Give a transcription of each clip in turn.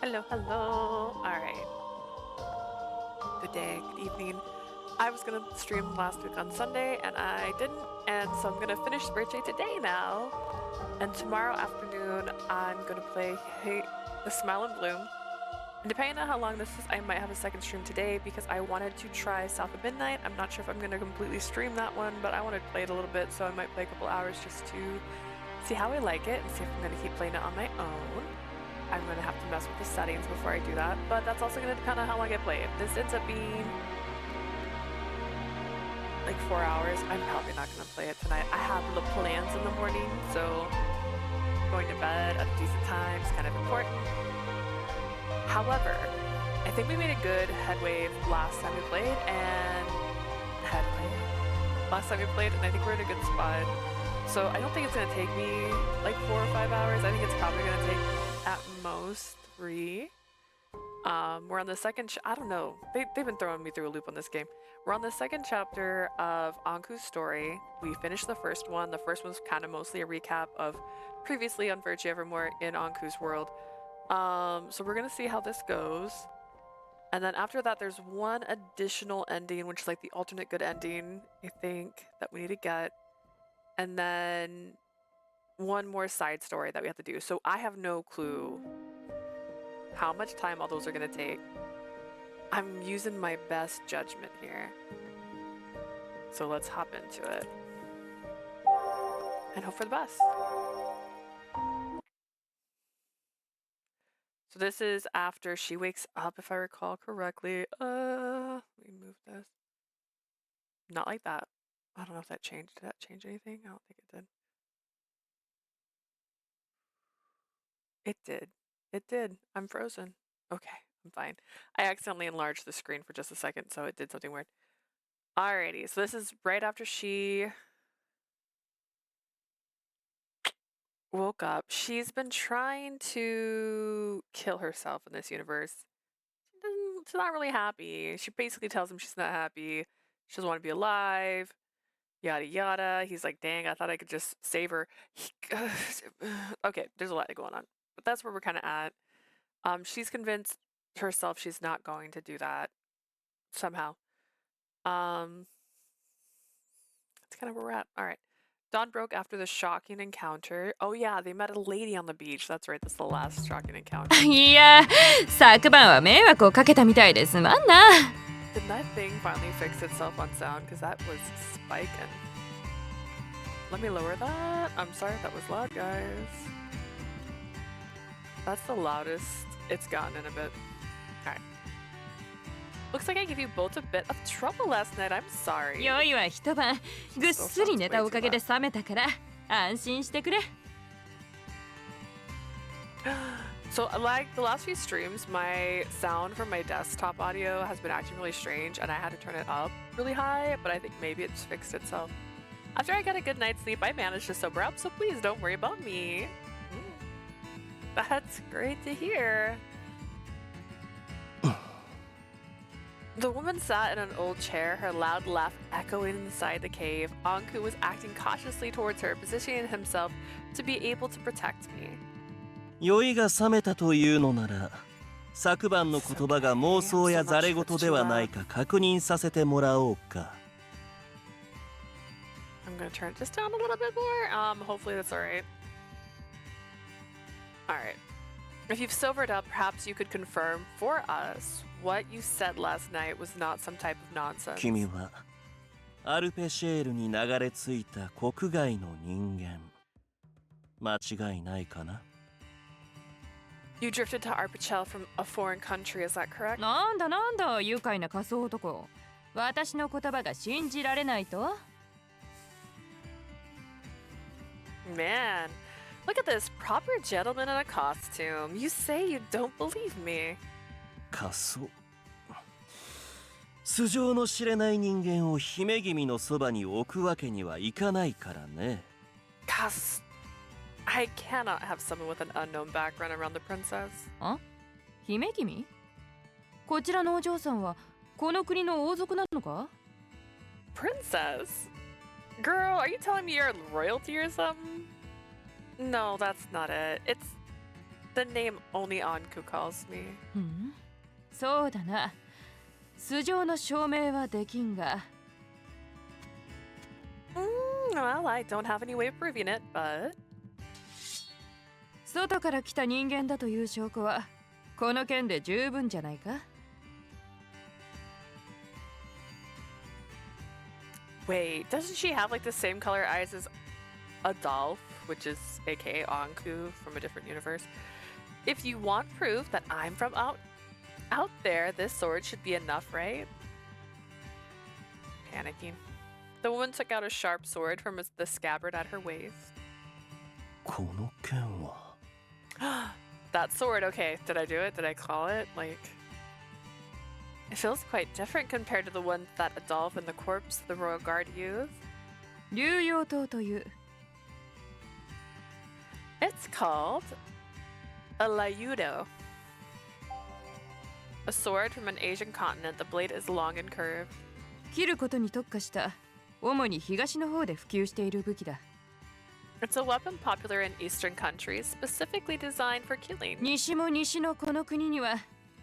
Hello, hello. All right. Good day, good evening. I was gonna stream last week on Sunday and I didn't, and so I'm gonna finish Virche today now. And tomorrow afternoon, I'm gonna play The Smile and Bloom. And depending on how long this is, I might have a second stream today because I wanted to try South of Midnight. I'm not sure if I'm gonna completely stream that one, but I wanted to play it a little bit, so I might play a couple hours just to see how I like it and see if I'm gonna keep playing it on my own. I'm gonna have to mess with the settings before I do that, but that's also gonna depend on how long I play. If this ends up being like 4 hours, I'm probably not gonna play it tonight. I have the plans in the morning, so going to bed at a decent time is kind of important. However, I think we made a good headway last time we played, and I think we're in a good spot. So I don't think it's gonna take me like 4 or 5 hours. I think it's probably gonna take at most 3. We're on the second. I don't know. They've been throwing me through a loop on this game. We're on the second chapter of Ankou's story. We finished the first one. The first one's kind of mostly a recap of previously on Virche Evermore in Ankou's world. So we're gonna see how this goes. And then after that, there's one additional ending, which is like the alternate good ending, I think, that we need to get. And then one more side story that we have to do. So I have no clue how much time all those are gonna take. I'm using my best judgment here. So let's hop into it. And hope for the best. So this is after she wakes up, if I recall correctly. Let me move this. Not like that. I don't know if that changed. Did that change anything? I don't think it did. It did. It did. I'm frozen. Okay, I'm fine. I accidentally enlarged the screen for just a second, so it did something weird. Alrighty, so this is right after she woke up. She's been trying to kill herself in this universe. She's not really happy. She basically tells him she's not happy. She doesn't want to be alive. Yada yada. He's like, dang, I thought I could just save her. Okay, there's a lot going on. But that's where we're kind of at. She's convinced herself she's not going to do that somehow. That's kind of where we're at. All right. Dawn broke after the shocking encounter. Oh yeah, they met a lady on the beach. That's right, that's the last shocking encounter. いや、昨晩は迷惑をかけたみたいですまんな。Did that thing finally fix itself on sound? Because that was spiking. Let me lower that. I'm sorry if that was loud, guys. That's the loudest it's gotten in a bit. Alright. Looks like I gave you both a bit of trouble last night. I'm sorry. 酔いは一晩ぐっすり寝たおかげで冷めたから安心してくれ。So, like the last few streams, my sound from my desktop audio has been acting really strange, and I had to turn it up really high, but I think maybe it's fixed itself. After I got a good night's sleep, I managed to sober up, so please don't worry about me. That's great to hear. The woman sat in an old chair, her loud laugh echoing inside the cave. Ankou was acting cautiously towards her, positioning himself to be able to protect me. 酔いが覚めたというのなら、昨晩の言葉が妄想やざれ言ではないか確認させてもらおうか。I'm gonna turn it just down a little bit more. Hopefully that's alright. Alright. If you've sobered up, perhaps you could confirm for us what you said last night was not some type of nonsense. 君はアルペシェールに流れ着いた国外の人間。間違いないかな？ You drifted to Arpichel from a foreign country, is that correct? なんだ愉快な仮想男。私の言葉が信じられないと？ Man, look at this proper gentleman in a costume. You say you don't believe me. 仮想。素性の知れない人間を姫君のそばに置くわけにはいかないからね。I cannot have someone with an unknown background around the princess. あ？姫君？こちらのお嬢さんはこの国の王族なのか？ Princess? Girl, are you telling me you're royalty or something? No, that's not it. The name only Ankou calls me. そうだな。素性の証明はできんが。Well, I don't have any way of proving it, but... 外から来た人間だという証拠はこの件で十分じゃないか？ Wait, doesn't she have like the same color eyes as Adolf, which is aka Ankou from a different universe? If you want proof that I'm from out there, this sword should be enough, right? Panicking. The woman took out a sharp sword from the scabbard at her waist. この剣は That sword, okay, did I do it? Did I call it? Like, it feels quite different compared to the one that Adolf and the corpse of the royal guard used. 竜陽刀という。 It's called a Lyudo. A sword from an Asian continent. The blade is long and curved. 切ることに特化した主に東の方で普及している武器だ。 It's a weapon popular in Eastern countries, specifically designed for killing. 西も西のこの国には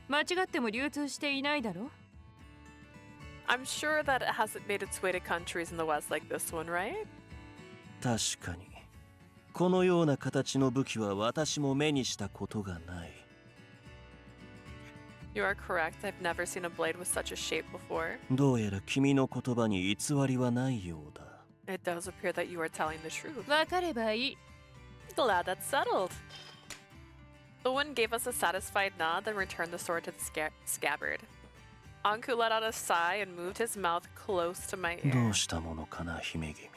間違っても流通していないだろ？ I'm sure that it hasn't made its way to countries in the West like this one, right? 確かにこのような形の武器は私も目にしたことがない。 You are correct. I've never seen a blade with such a shape before. どうやら君の言葉に偽りはないようだ。 It does appear that you are telling the truth. わかればいい。 Glad that's settled. The woman gave us a satisfied nod, then returned the sword to the scabbard. Ankou let out a sigh and moved his mouth close to my ど ear. うしたものかな、姫君。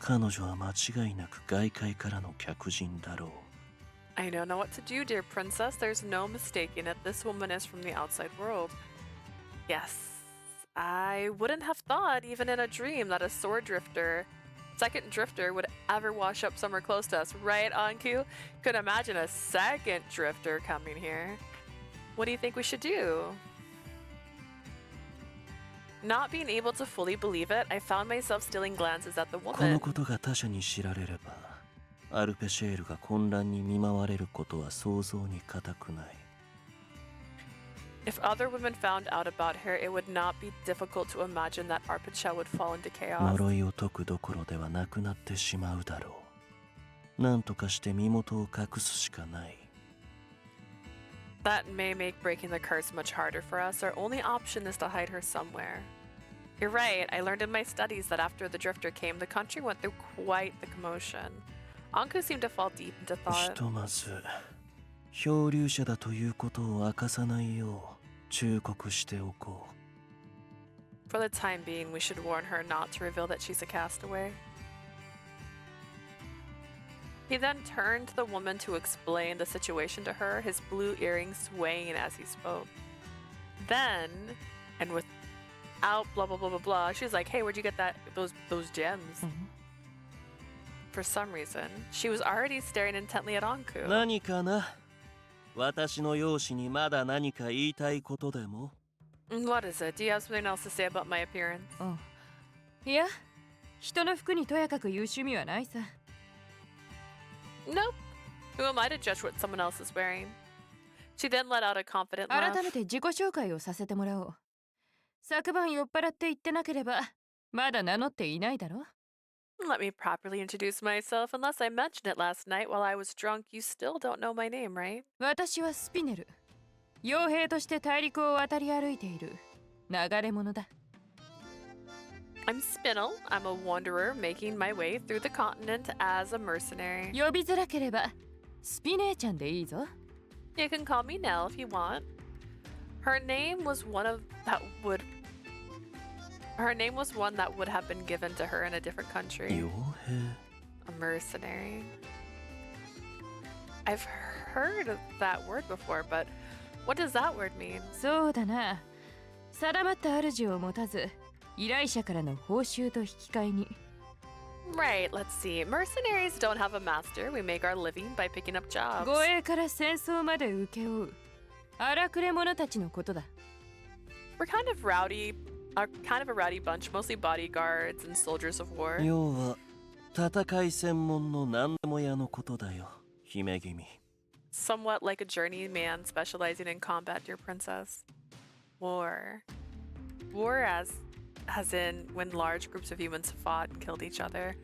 彼女は間違いなく外界からの客人だろう。 I don't know what to do, dear princess. There's no mistaking it. This woman is from the outside world. Yes, I wouldn't have thought, even in a dream, that a second drifter would ever wash up somewhere close to us, right, Ankou? Could imagine a second drifter coming here. What do you think we should do? Not being able to fully believe it, I found myself stealing glances at the この woman. ことが他者に知られれば、アルペシェールが混乱に見舞われることは想像に難くない。 If other women found out about her, it would not be difficult to imagine that Arpichel would fall into chaos. 呪いを解くどころではなくなってしまうだろう。なんとかして身元を隠すしかない。 That may make breaking the curse much harder for us. Our only option is to hide her somewhere. You're right. I learned in my studies that after the drifter came, the country went through quite the commotion. Ankou seemed to fall deep into ひ thought. とまず、漂流者だということを明かさないよう忠告しておこう。 For the time being, we should warn her not to reveal that she's a castaway. He then turned to the woman to explain the situation to her, his blue earrings swaying as he spoke. Then, and without blah blah blah blah blah, she's like, "Hey, where'd you get those gems?" For some reason, she was already staring intently at Ankou. 何かな？私の容姿にまだ何か言いたいことでも？ What is it? Do you have something else to say about my appearance? いや、人の服にとやかく言う趣味はないさ。 Nope. Who am I to judge what someone else is wearing? She then let out a confident laugh. 改めて自己紹介をさせてもらおう。昨晩酔っ払って言ってなければまだ名乗っていないだろ。 Let me properly introduce myself. Unless I mentioned it last night while I was drunk, you still don't know my name, right? 私はスピネル。傭兵として大陸を渡り歩いている流れ者だ。 I'm Spinel. I'm a wanderer making my way through the continent as a mercenary. 呼びづらければスピ姉ちゃんでいいぞ。 You can call me Nell if you want. Her name was one that would have been given to her in a different country. 傭兵？ A mercenary. I've heard of that word before, but what does that word mean? そうだな。定まった主を持たず、依頼者からの報酬と引き換えに。 Right, let's see. Mercenaries don't have a master. We make our living by picking up jobs. 護衛から戦争まで請け負う荒くれ者たちのことだ。 We're kind of a rowdy bunch, mostly bodyguards and soldiers of war. 要は戦い専門の何でも屋のことだよ、姫君。somewhat like a journeyman specializing in combat, dear princess. War. War as in when large groups of humans fought and killed each other.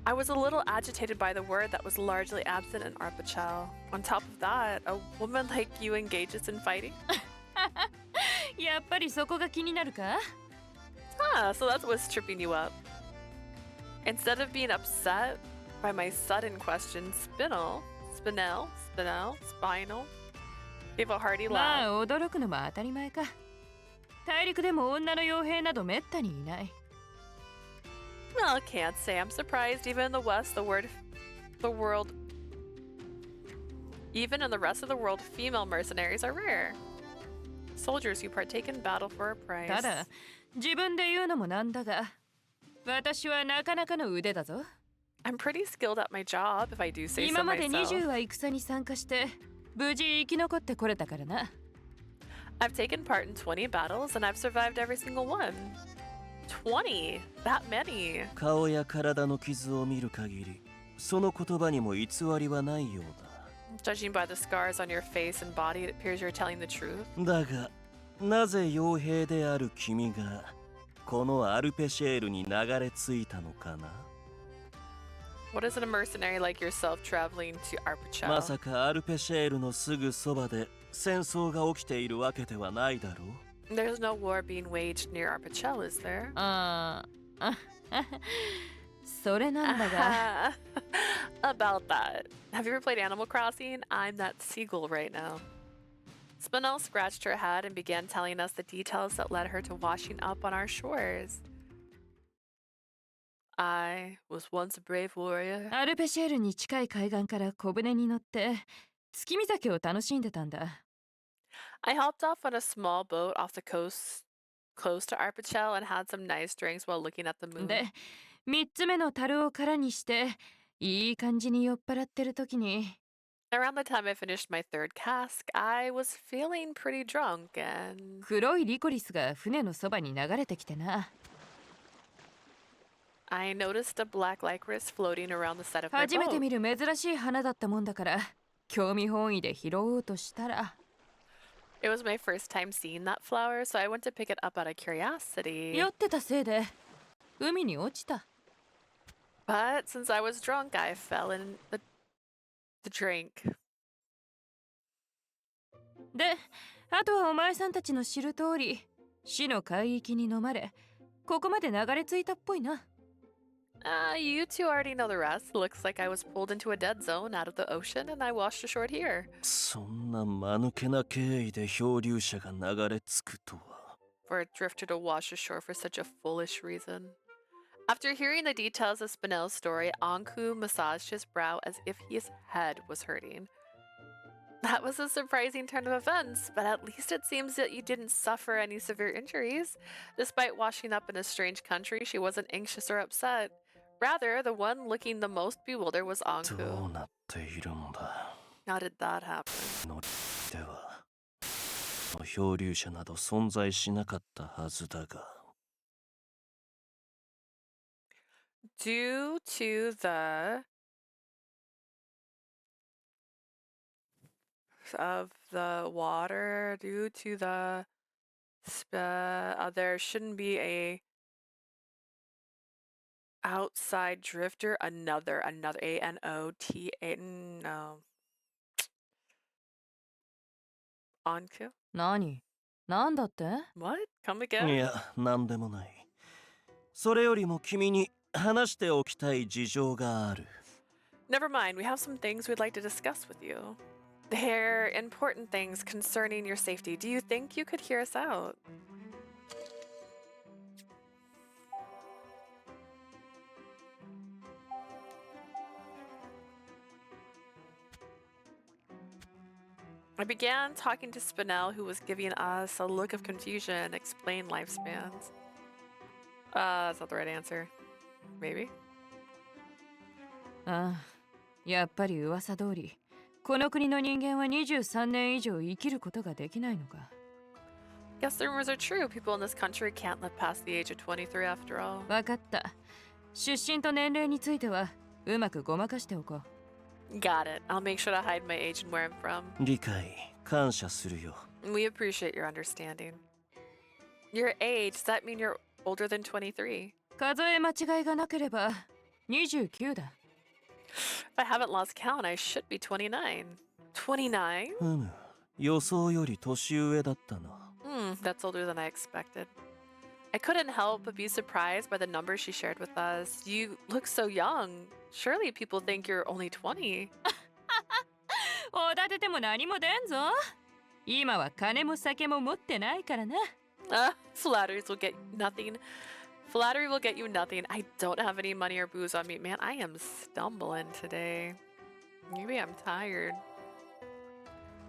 I was a little agitated by the word that was largely absent in Arpachel. On top of that, a woman like you engages in fighting? やっぱりそこが気になるか? Ah, so that's what's tripping you up. Instead of being upset by my sudden question, Spinel gave a hearty まあ laugh. 驚くのも当たり前か。大陸でも女の傭兵などめったにいない。Well, can't say I'm surprised. Even in the West, even in the rest of the world, female mercenaries are rare. Soldiers who partake in battle for a prize. ただ、自分で言うのもなんだが、私はなかなかの腕だぞ。I'm pretty skilled at my job, if I do say so 今まで myself. 20は戦に参加して、無事生き残ってこれたからな。I've taken part in 20 battles and I've survived every single one. 20? That many? 顔や体の傷を見る限り、その言葉にも偽りはないようだ。Judging by the scars on your face and body, it appears you're telling the truth. だが、なぜ傭兵である君がこのアルペシェールに流れ着いたのかな？ What is it a mercenary like yourself traveling to Arpachel? まさかアルペシェールのすぐそばで戦争が起きているわけではないだろう？ There's no war being waged near Arpachel, is there? それなんだが。About that. Have you ever played Animal Crossing? I'm that seagull right now. Spinel scratched her head and began telling us the details that led her to washing up on our shores. I was once a brave warrior. アルペシェールに近い海岸から小舟に乗って月見酒を楽しんでたんだ。I hopped off on a small boat off the coast close to Arpachel and had some nice drinks while looking at the moon. で、3つ目の樽を空にしていい感じに酔っ払ってる時に Around the time I finished my third cask, I was feeling pretty drunk and 黒いリコリスが船のそばに流れてきてな。I noticed a black lycoris floating around the side of my 初めて boat. 見る珍しい花だったもんだから興味本位で拾おうとしたら It was my first time seeing that flower, so I went to pick it up out of curiosity. 酔ってたせいで海に落ちた。 But since I was drunk, I fell in the drink. で、あとはお前さんたちの知る通り死の海域に飲まれここまで流れ着いたっぽいな。You two already know the rest. Looks like I was pulled into a dead zone out of the ocean and I washed ashore here. そんな間抜けな経緯で漂流者が流れ着くとは。 For a drifter to wash ashore for such a foolish reason. After hearing the details of Spinel's story, Ankou massaged his brow as if his head was hurting. That was a surprising turn of events, but at least it seems that you didn't suffer any severe injuries. Despite washing up in a strange country, she wasn't anxious or upset. Rather, the one looking the most bewildered was ど Ankou. うなっているんだ。 How did that happen? のでは、漂流者など存在しなかったはずだが。 Due to the of the water, due to the there shouldn't be a outside drifter. Another ANOTA. No. Ankou? 何？なんだって？ What? Come い again? や、なんでもない。それよりも君に話しておきたい事情がある。 Never mind. We have some things we'd like to discuss with you. They're important things concerning your safety. Do you think you could hear us out? I began talking to Spinel, who was giving us a look of confusion and explained lifespans. That's not the right answer. Maybe? ああ、やっぱり噂通りこの国の人間は23年以上生きることができないのか。 Guess the rumors are true. People in this country can't live past the age of 23 after all. わかった。出身と年齢についてはうまくごまかしておこう。Got it. I'll make sure to hide my age and where I'm from. 理解感謝するよ。 We appreciate your understanding. Your age, does that mean you're older than 23? 数え間違いがなければ29だ。 If I haven't lost count, I should be 29. 29? ふむ予想より年上だったな。 That's older than I expected. I couldn't help but be surprised by the number she shared with us. You look so young. Surely people think you're only 20. おだてても何も出んぞ。今は金も酒も持ってないからな。Flatteries will get nothing. Flattery will get you nothing. I don't have any money or booze on me. Man, I am stumbling today. Maybe I'm tired.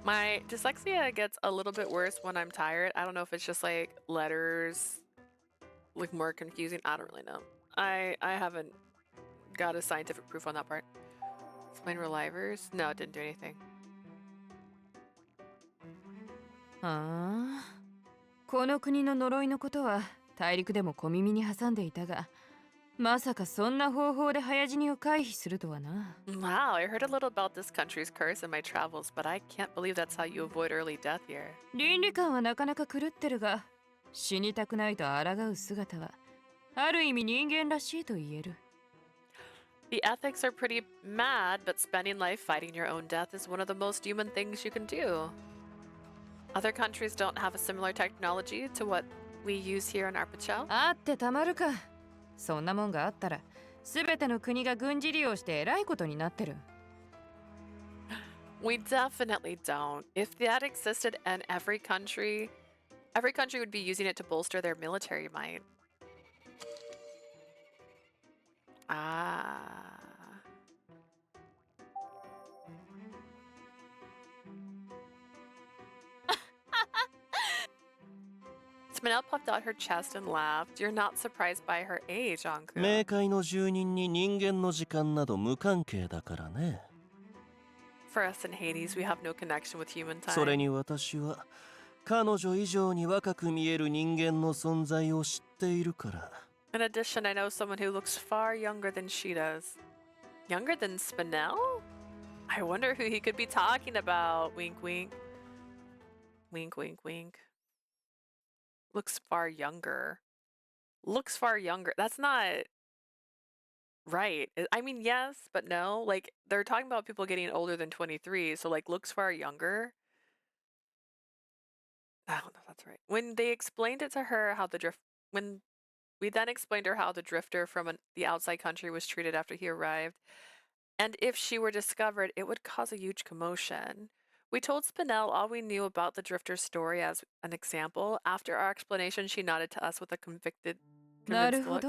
My dyslexia gets a little bit worse when I'm tired. I don't know if it's just like letters look more confusing. I don't really know. I haven't got a scientific proof on that part. Explain relievers? No, it didn't do anything. はあ、この国の呪いのことは大陸でも小耳に挟んでいたが、まさかそんな方法で早死にを回避するとはな。Wow, I heard a little about this country's curse in my travels, but I can't believe that's how you avoid early death here. 倫理観はなかなか狂ってるが、死にたくないと抗う姿はある意味人間らしいと言える。The ethics are pretty mad, but spending life fighting your own death is one of the most human things you can do. Other countries don't have a similar technology to what we use here in Arpichel. あってたまるか。そんなもんがあったら、すべての国が軍事利用して偉いことになってる。We definitely don't. If that existed in every country would be using it to bolster their military might. Ah. Manel puffed out her chest and laughed. You're not surprised by her age, Ankou. 冥界の住人に人間の時間など無関係だからね。 For us in Hades, we have no connection with human time. それに私は彼女以上に若く見える人間の存在を知っているから。 In addition, I know someone who looks far younger than she does. Younger than Spinel? I wonder who he could be talking about. Wink, wink. Wink, wink, wink. Looks far younger. Looks far younger. That's not right. I mean, yes, but no. Like, they're talking about people getting older than 23, so like looks far younger. I don't know if that's right. When they explained it to her how when we then explained to her how the drifter from the outside country was treated after he arrived, and if she were discovered, it would cause a huge commotion. We told Spinel all we knew about the drifter's story as an example. After our explanation, she nodded to us with a convinced なるほ look. ど。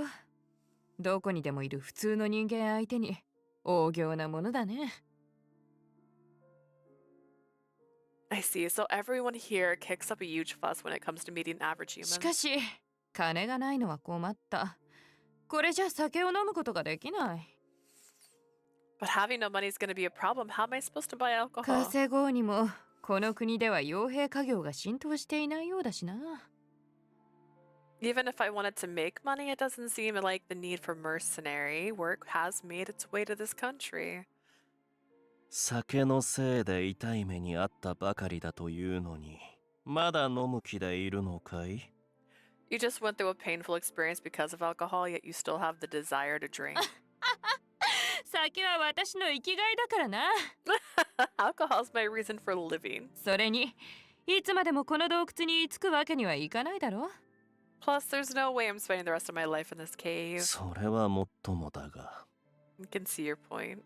どこにでもいる普通の人間相手に大行なものだね。I see. So everyone here kicks up a huge fuss when it comes to meeting average し humans. かし、金がないのは困った。これじゃ酒を飲むことができない。But having no money is going to be a problem. How am I supposed to buy alcohol? 稼ごうにも、この国では傭兵家業が浸透していないようだしな。Even if I wanted to make money, it doesn't seem like the need for mercenary work has made its way to this country. 酒のせいで痛い目にあったばかりだというのに、まだ飲む気でいるのかい？ You just went through a painful experience because of alcohol, yet you still have the desire to drink. 酒は私の生きがいだからな。Alcohol's my reason for living. それに、いつまでもこの洞窟に居つくわけにはいかないだろ。Plus, there's no way I'm spending the rest of my life in this cave. それはもっともだが。 You can see your point.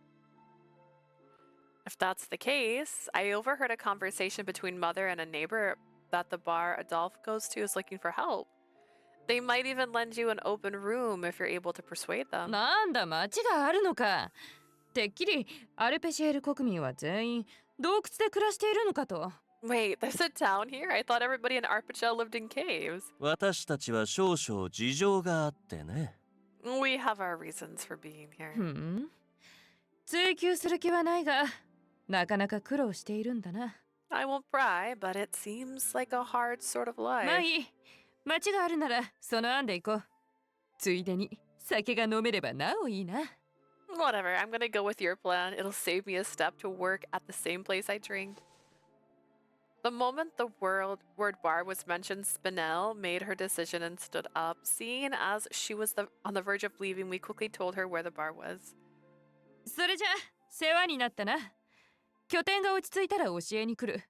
If that's the case, I overheard a conversation between Mother and a neighbor that the bar Adolphe goes to is looking for help. They might even lend you an open room if you're able to persuade them. なんだ、町があるのか。てっきりアルペシエル国民は全員洞窟で暮らしているのかと。Wait, there's a town here? I thought everybody in Arpichel lived in caves. 私たちは少々事情があってね。We have our reasons for being here. 追求する気はないが、なかなか苦労しているんだな。I won't pry, but it seems like a hard sort of まあ life. いい。町があるならその案で行こう。ついでに酒が飲めればなおいいな。Whatever, I'm gonna go with your plan. It'll save me a step to work at the same place I drink. The moment the word bar was mentioned, Spinel made her decision and stood up. Seeing as she was on the verge of leaving, we quickly told her where the bar was. それじゃ世話になったな。拠点が落ち着いたら教えに来る。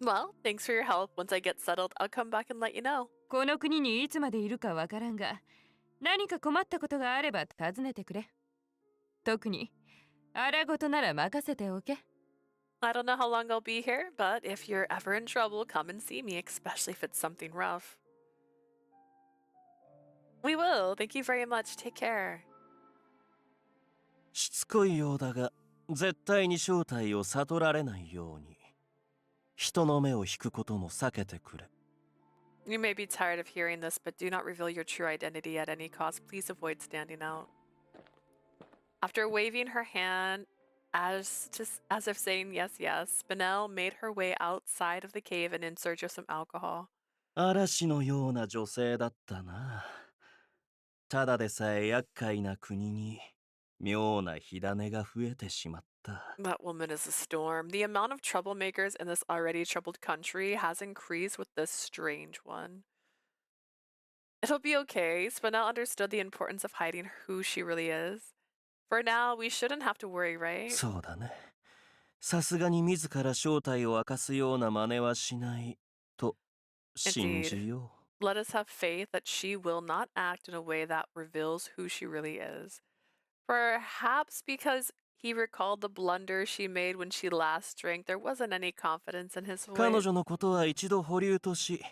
Well, thanks for your help. Once I get settled, I'll come back and let you know. この国にいつまでいるかわからんが、何か困ったことがあれば尋ねてくれ。特に、あらごとなら任せておけ。I don't know how long I'll be here, but if you're ever in trouble, come and see me, especially if it's something rough. We will. Thank you very much. Take care. しつこいようだが、絶対に正体を悟られないように。人の目を引くことも避けてくれ。You may be tired of hearing this, but do not reveal your true identity at any cost. Please avoid standing out. After waving her hand as if saying yes, yes, Spinel made her way outside of the cave and in search of some alcohol. 嵐のような女性だったな。ただでさえ厄介な国に妙な火種が増えてしまった。That woman is a storm. The amount of troublemakers in this already troubled country has increased with this strange one. It'll be okay. Spinel understood the importance of hiding who she really is. For now, we shouldn't have to worry, right? そうだね。さすがに自ら正体を明かすような真似はしないと信じよう。Let us have faith that she will not act in a way that reveals who she really is. Perhaps because he recalled the blunder she made when she last drank, there wasn't any confidence in his voice. 彼女のことは一度保留とし、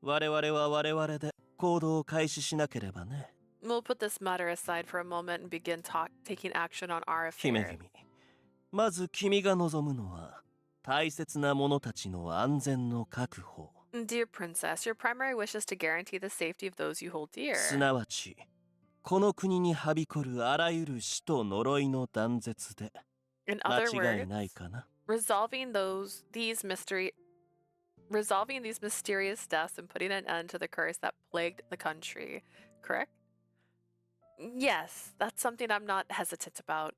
我々は我々で行動を開始しなければね。We'll put this matter aside for a moment and begin taking action on our 姫 affair. 君、まず君が望むのは大切な者たちの安全の確保。Dear princess, your primary wish is to guarantee the safety of those you hold dear. すなわち、この国にはびこるあらゆる死と呪いの断絶で In 間 other 違いない words, かな。resolving these mysterious deaths and putting an end to the curse that plagued the country. Correct? Yes, that's something I'm not hesitant about.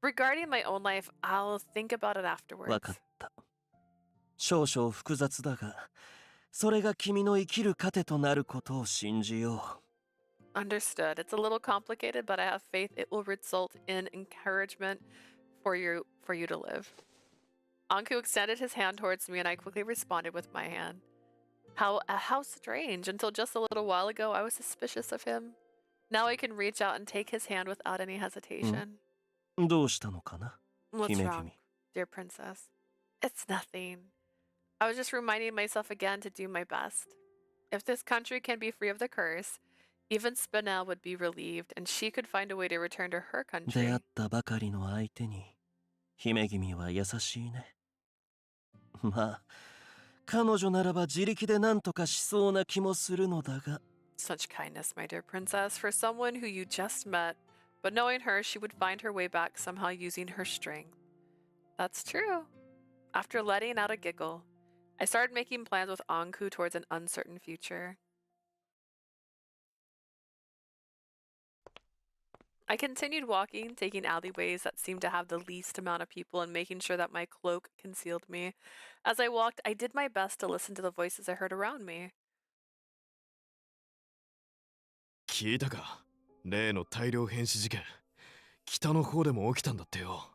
Regarding my own life, I'll think about it わ afterwards. かった。少々複雑だが、それが君の生きる糧となることを信じよう。Understood. It's a little complicated, but I have faith it will result in encouragement for you to live. Ankou extended his hand towards me and I quickly responded with my hand. How strange. Until just a little while ago, I was suspicious of him. Now I can reach out and take his hand without any hesitation. どうしたのかな、 What's 姫 wrong, 君。 dear princess? It's nothing. I was just reminding myself again to do my best. If this country can be free of the curse, even Spinel would be relieved and she could find a way to return to her 出 country. 会ったばかりの相手に姫君は優しいね。まあ、彼女ならば自力で何とかしそうな気もするのだが。 Such kindness, my dear princess, for someone who you just met, but knowing her, she would find her way back somehow using her strength. That's true. After letting out a giggle, I started making plans with Ankou towards an uncertain future. I continued walking, taking alleyways that seemed to have the least amount of people and making sure that my cloak concealed me. As I walked, I did my best to listen to the voices I heard around me. 聞いたか、例の大量変死事件、北の方でも起きたんだってよ。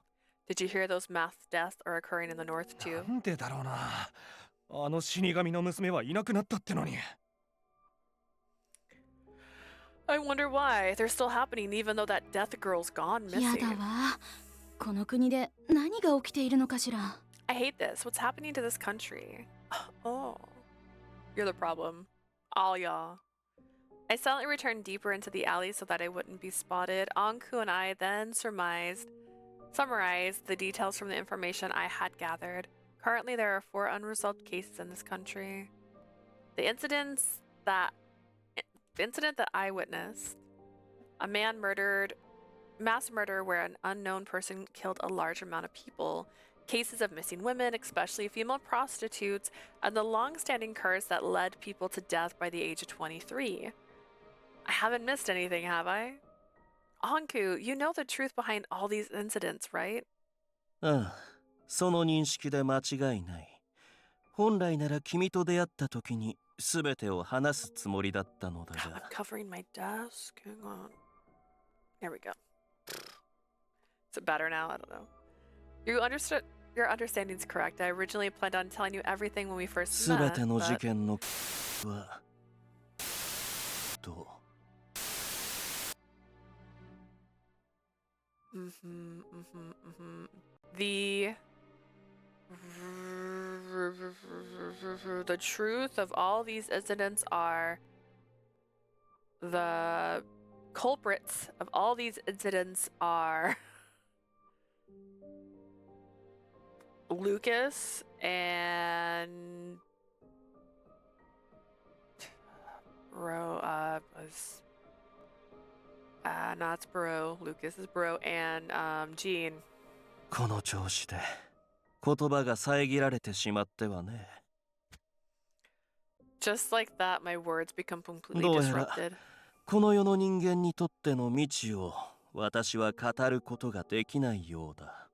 Did you hear those mass deaths are occurring in the north too? なんでだろうな。あの死神の娘はいなくなったってのに。I wonder why. They're still happening even though that death girl's gone や missing. だわ。この国で何が起きているのかしら。I hate this. What's happening to this country? Oh, you're the problem. All y'all. I silently returned deeper into the alley so that I wouldn't be spotted. Ankou and I then summarized the details from the information I had gathered. Currently, there are 4 unresolved cases in this country. The incident that I witnessed, a mass murder where an unknown person killed a large amount of people, cases of missing women, especially female prostitutes, and the long-standing curse that led people to death by the age of 23. I haven't missed anything, have I? Ankou, you know the truth behind all these incidents, right? ああ、その認識で間違いない。本来なら君と出会った時に全てを話すつもりだったのだ God, I'm が。 covering my desk. Hang on. There we go. Is it better now? I don't know. You understood. Your understanding's correct. I originally planned on telling you everything when we first 全 met, ての事 but 件のはと the truth of all these incidents are the culprits of all these incidents are Lucas and Bro, no, it's Bro. Lucas is Bro and Jean. この調子で言葉が遮られてしまってはね。 Just like that, my words become completely どうやら disrupted. この世の人間にとっての未知を私は語ることができないようだ。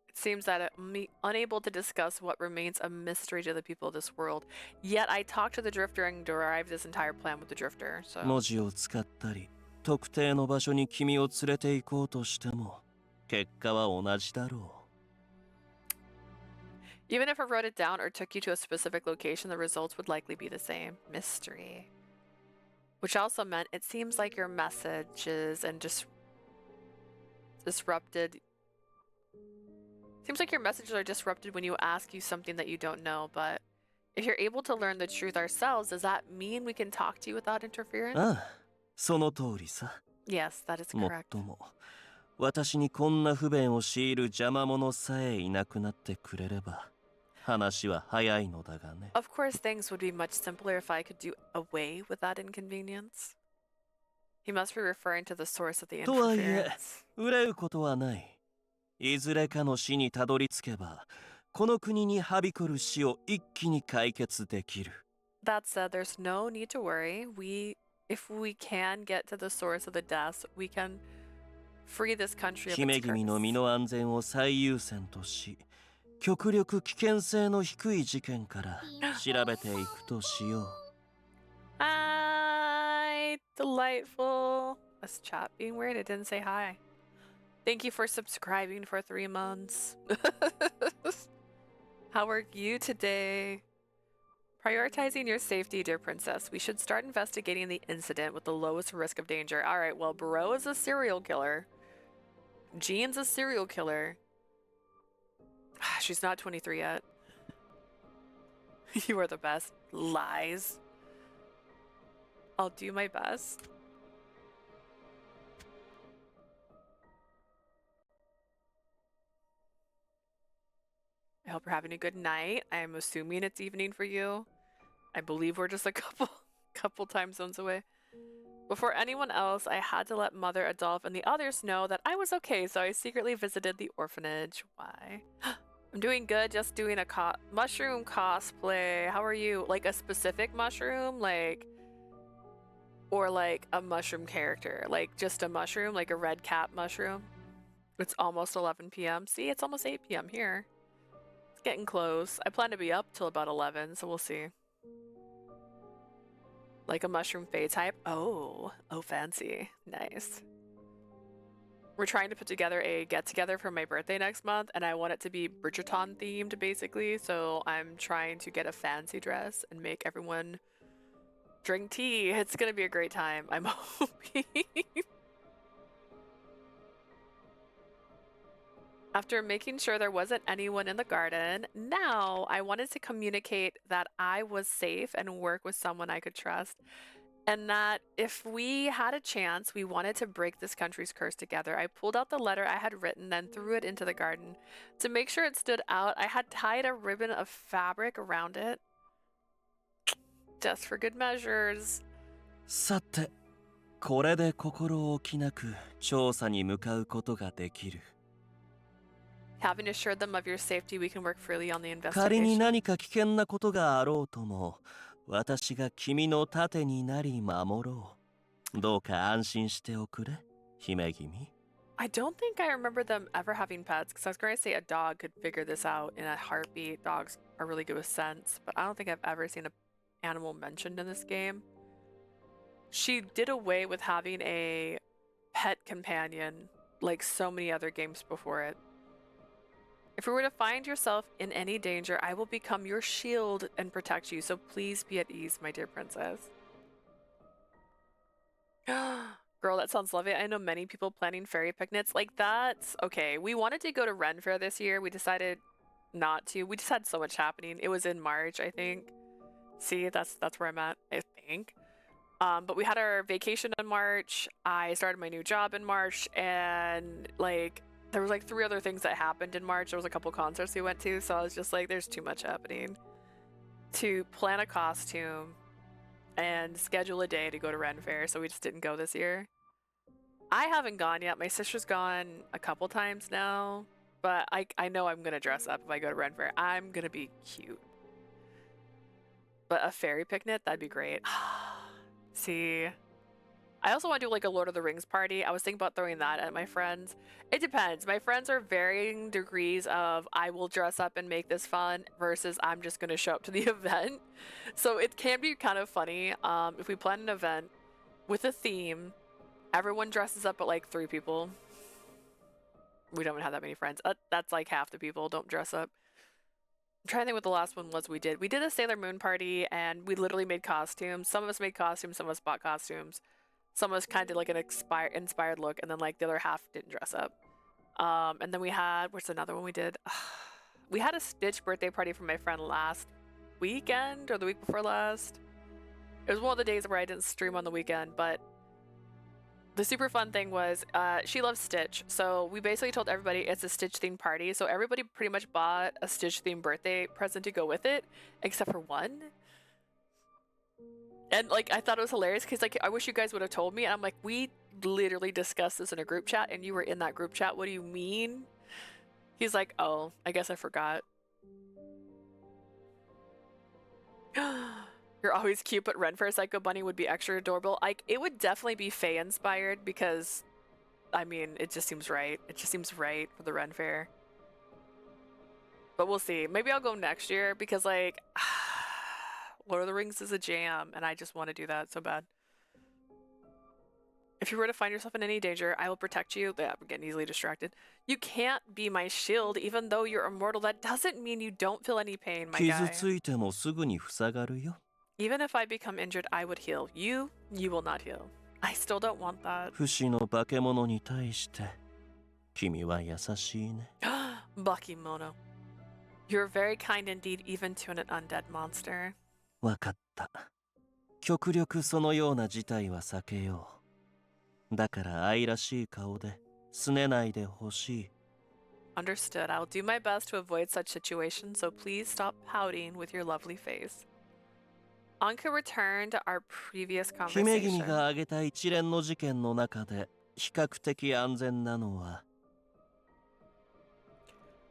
It seems that I'm unable to discuss what remains a mystery to the people of this world. Yet I talked to the Drifter and derived this entire plan with the Drifter. So 文字を使ったり特定の場所に君を連れて行こうとしても結果は同じだろ even if I wrote it down or took you to a specific location, the results would likely be the same. Mystery. Which also meant it seems like your messages and just disrupted. Seems like your messages are disrupted when you ask you something that you don't know, but if you're able to learn the truth ourselves, does that mean we can talk to you without う。 interference? ああ、その通りさ。 Yes, that is もっ correct. とも私にこんな不便を強いる邪魔者さえいなくなってくれれば話は早いのだがね。 Of course, things would be much simpler if I could do away with that inconvenience. He must be referring to the source of the とはいえ interference. 憂うことはない。いずれかの死にたどり着けばこの国にはびこる死を一気に解決できる。 That said, there's no need to worry. If we can get to the source of the deaths, we can free this country of 姫 its 君の身 curse. の安全を最優先とし極力危険性の低い事件から調べていくとしよう。 Hi, delightful. This chat being weird. It didn't say hi. Thank you for subscribing for 3 months. How are you today? Prioritizing your safety, dear princess. We should start investigating the incident with the lowest risk of danger. All right, well, Bro is a serial killer. Jean's a serial killer. She's not 23 yet. You are the best. Lies. I'll do my best. I hope you're having a good night. I'm assuming it's evening for you. I believe we're just a couple time zones away. Before anyone else, I had to let Mother, Adolphe, and the others know that I was okay, so I secretly visited the orphanage. Why? I'm doing good, just doing a mushroom cosplay. How are you? Like a specific mushroom? Or like a mushroom character? Like just a mushroom? Like a red cap mushroom? It's almost 11 p.m. See, it's almost 8 p.m. here. It's getting close. I plan to be up till about 11, so we'll see. Like a mushroom fae type? Oh, fancy. Nice. We're trying to put together a get-together for my birthday next month, and I want it to be Bridgerton themed, basically, so I'm trying to get a fancy dress and make everyone drink tea. It's gonna be a great time, I'm hoping. After making sure there wasn't anyone in the garden, now I wanted to communicate that I was safe and work with someone I could trust. And that if we had a chance, we wanted to break this country's curse together. I pulled out the letter I had written and threw it into the garden. To make sure it stood out, I had tied a ribbon of fabric around it. Just for good measures. さて、これで心置きなく調査に向かうことができる。 Having assured them of your safety, we can work freely on the 仮に investigation. 何か危険なことがあろうとも、私が君の盾になり守ろう。どうか安心しておくれ。姫君 I don't think I remember them ever having pets, because I was going to say a dog could figure this out in a heartbeat. Dogs are really good with scents, but I don't think I've ever seen an animal mentioned in this game. She did away with having a pet companion like so many other games before it. If you were to find yourself in any danger, I will become your shield and protect you, so please be at ease, my dear princess. Girl, that sounds lovely. I know many people planning fairy picnics. Like, that's okay. We wanted to go to Ren Fair this year. We decided not to. We just had so much happening. It was in March, I think. See, that's where I'm at, I think. But we had our vacation in March. I started my new job in March, and like there was like 3 other things that happened in March. There was a couple concerts we went to, so I was just like, there's too much happening to plan a costume and schedule a day to go to Ren Fair, so we just didn't go this year. I haven't gone yet. My sister's gone a couple times now, but I know I'm gonna dress up if I go to Ren Fair. I'm gonna be cute. But a fairy picnic, that'd be great. See, I also want to do like a Lord of the Rings party. I was thinking about throwing that at my friends. It depends. My friends are varying degrees of I will dress up and make this fun versus I'm just going to show up to the event. So it can be kind of funny if we plan an event with a theme. Everyone dresses up but like 3 people. We don't have that many friends. That's like half the people don't dress up. I'm trying to think what the last one was we did. We did a Sailor Moon party and we literally made costumes. Some of us made costumes, some of us bought costumes. Some of us kind of did like an inspired look, and then like the other half didn't dress up. And then we had, what's another one we did? We had a Stitch birthday party for my friend last weekend or the week before last. It was one of the days where I didn't stream on the weekend, but the super fun thing was she loves Stitch, so we basically told everybody it's a Stitch themed party. So everybody pretty much bought a Stitch themed birthday present to go with it, except for one. And like I thought it was hilarious because like I wish you guys would have told me. And I'm like, we literally discussed this in a group chat, and you were in that group chat. What do you mean? He's like, oh, I guess I forgot. You're always cute, but Ren Fair Psycho Bunny would be extra adorable. Like, it would definitely be Fae inspired because, I mean, it just seems right. It just seems right for the Ren Fair. But we'll see. Maybe I'll go next year because, like, Lord of the Rings is a jam, and I just want to do that so bad. If you were to find yourself in any danger, I will protect you. Yeah, I'm getting easily distracted. You can't be my shield, even though you're immortal. That doesn't mean you don't feel any pain, my 傷 guy. ついてもすぐに塞がるよ Even if I become injured, I would heal. You will not heal. I still don't want that. 不死の化け物に対して君は優しいね Bakemono. You're very kind indeed, even to an undead monster. わかった極力そのような事態は避けようだから愛らしい顔で拗ねないでほしい Understood. I'll do my best to avoid such situations, so please stop pouting with your lovely face. Ankou returned to our previous 姫君 conversation. が挙げた一連の事件の中で比較的安全なのは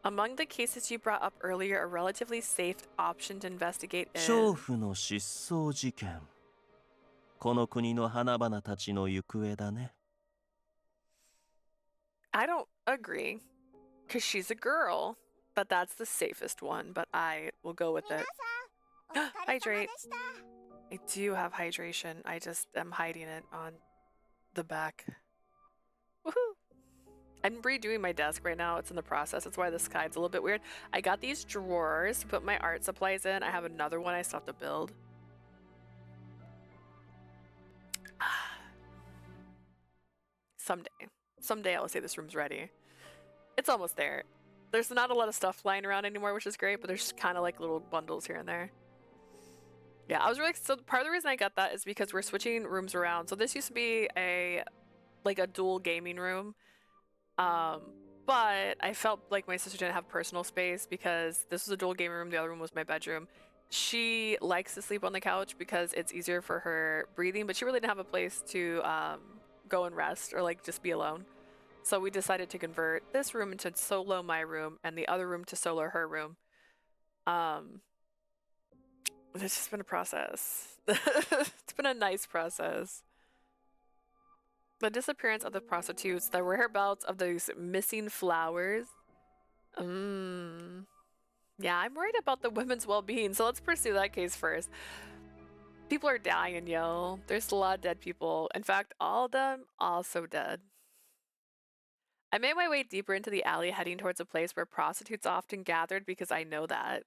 Among the cases you brought up earlier, a relatively safe option to investigate is... 娼婦の失踪事件この国の花々たちの行方だね I don't agree, because she's a girl, but that's the safest one, but I will go with it. Hydrate. I do have hydration. I just am hiding it on the back. Woohoo! I'm redoing my desk right now. It's in the process. That's why the sky's a little bit weird. I got these drawers to put my art supplies in. I have another one I still have to build. Someday I'll say this room's ready. It's almost there. There's not a lot of stuff lying around anymore, which is great, but there's kind of like little bundles here and there. Yeah, I was really, so part of the reason I got that is because we're switching rooms around. So this used to be a dual gaming room. But I felt like my sister didn't have personal space because this was a dual gaming room. The other room was my bedroom. She likes to sleep on the couch because it's easier for her breathing, but she really didn't have a place to go and rest or like just be alone. So we decided to convert this room into solo my room and the other room to solo her room. It's just been a process. It's been a nice process. The disappearance of the prostitutes, the whereabouts of those missing flowers. Yeah, I'm worried about the women's well-being, so let's pursue that case first. People are dying, yo. There's a lot of dead people. In fact, all of them also dead. I made my way deeper into the alley, heading towards a place where prostitutes often gathered because I know that.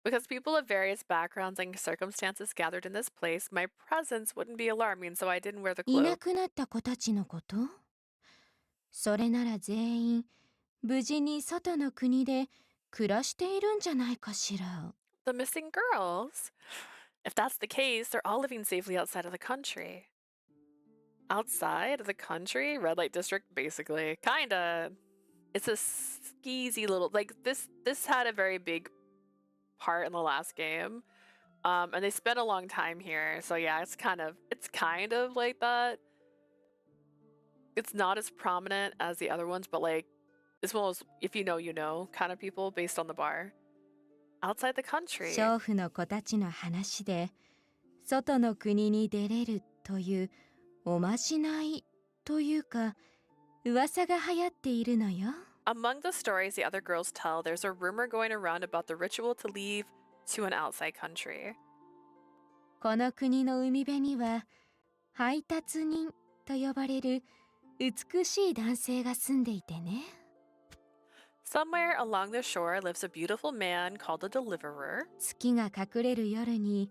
Because people of various backgrounds and circumstances gathered in this place, my presence wouldn't be alarming, so I didn't wear the いな cloak. くなった子たちのこと？それなら全員無事に外の国で暮らしているんじゃないかしら。 The missing girls? If that's the case, they're all living safely outside of the country. Outside of the country? Red light district, basically. Kinda. It's a skeezy little... Like, this had a very big part in the last game. And they spent a long time here. So yeah, it's kind of like that. It's not as prominent as the other ones, but like, it's one of those, if you know, you know, kind of people based on the bar. Outside the country. 娼婦の子たちの話で外の国に出れるというおまじないというか噂が流行っているのよ。 Among the stories the other girls tell, there's a rumor going around about the ritual to leave to an outside country. この国の海辺には配達人と呼ばれる美しい男性が住んでいてね。 Somewhere along the shore lives a beautiful man called a deliverer. 月が隠れる夜に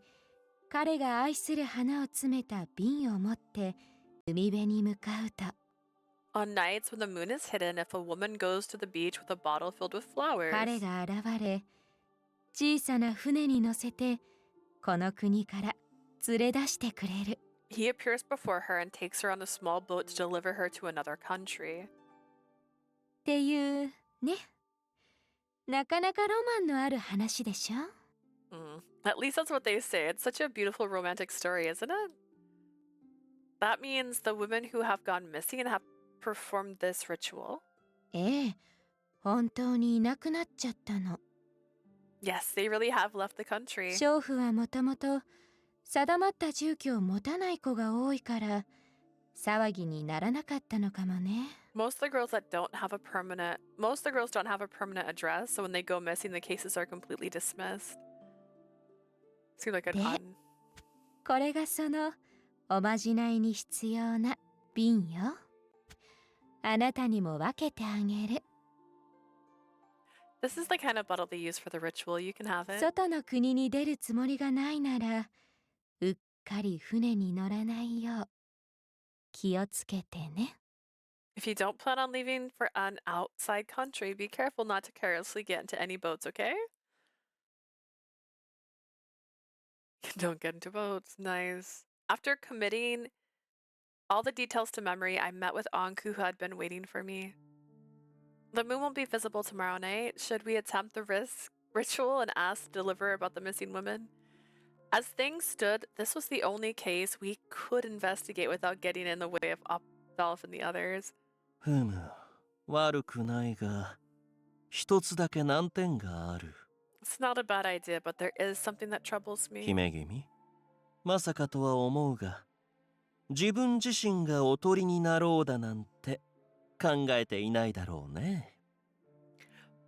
彼が愛する花を詰めた瓶を持って海辺に向かうと On nights when the moon is hidden, if a woman goes to the beach with a bottle filled with flowers, 彼が現れ小さな船に乗せてこの国から連れ出してくれる。 he appears before her and takes her on a small boat to deliver her to another country. っていうね。なかなかロマンのある話でしょ。 At least that's what they say. It's such a beautiful romantic story, isn't it? That means the women who have gone missing have performed this ritual. ええ、本当にいなくなっちゃったの。 Yes, they really have left the country. 娼婦はもともと定まった住居を持たない子が多いから騒ぎにならなかったのかもね。 Most of the girls don't have a permanent address, so when they go missing, the cases are completely dismissed. Seems like an Yeah. odd. これがそのおまじないに必要な瓶よ。あなたにも分けてあげる。 This is the kind of bottle they use for the ritual. You can have it. 外の国に出るつもりがないならうっかり船に乗らないよう気をつけてね。 If you don't plan on leaving for an outside country, be careful not to carelessly get into any boats, okay? Don't get into boats. Nice. After committing all the details to memory, I met with Ankou, who had been waiting for me. The moon won't be visible tomorrow night. Should we attempt the ritual and ask the deliverer about the missing women? As things stood, this was the only case we could investigate without getting in the way of Dolph and the others. ふむ、悪くないが、一つだけ難点がある。 It's not a bad idea, but there is something that troubles me. 姫君、まさかとは思うが、自分自身がおとりになろうだなんて考えていないだろうね。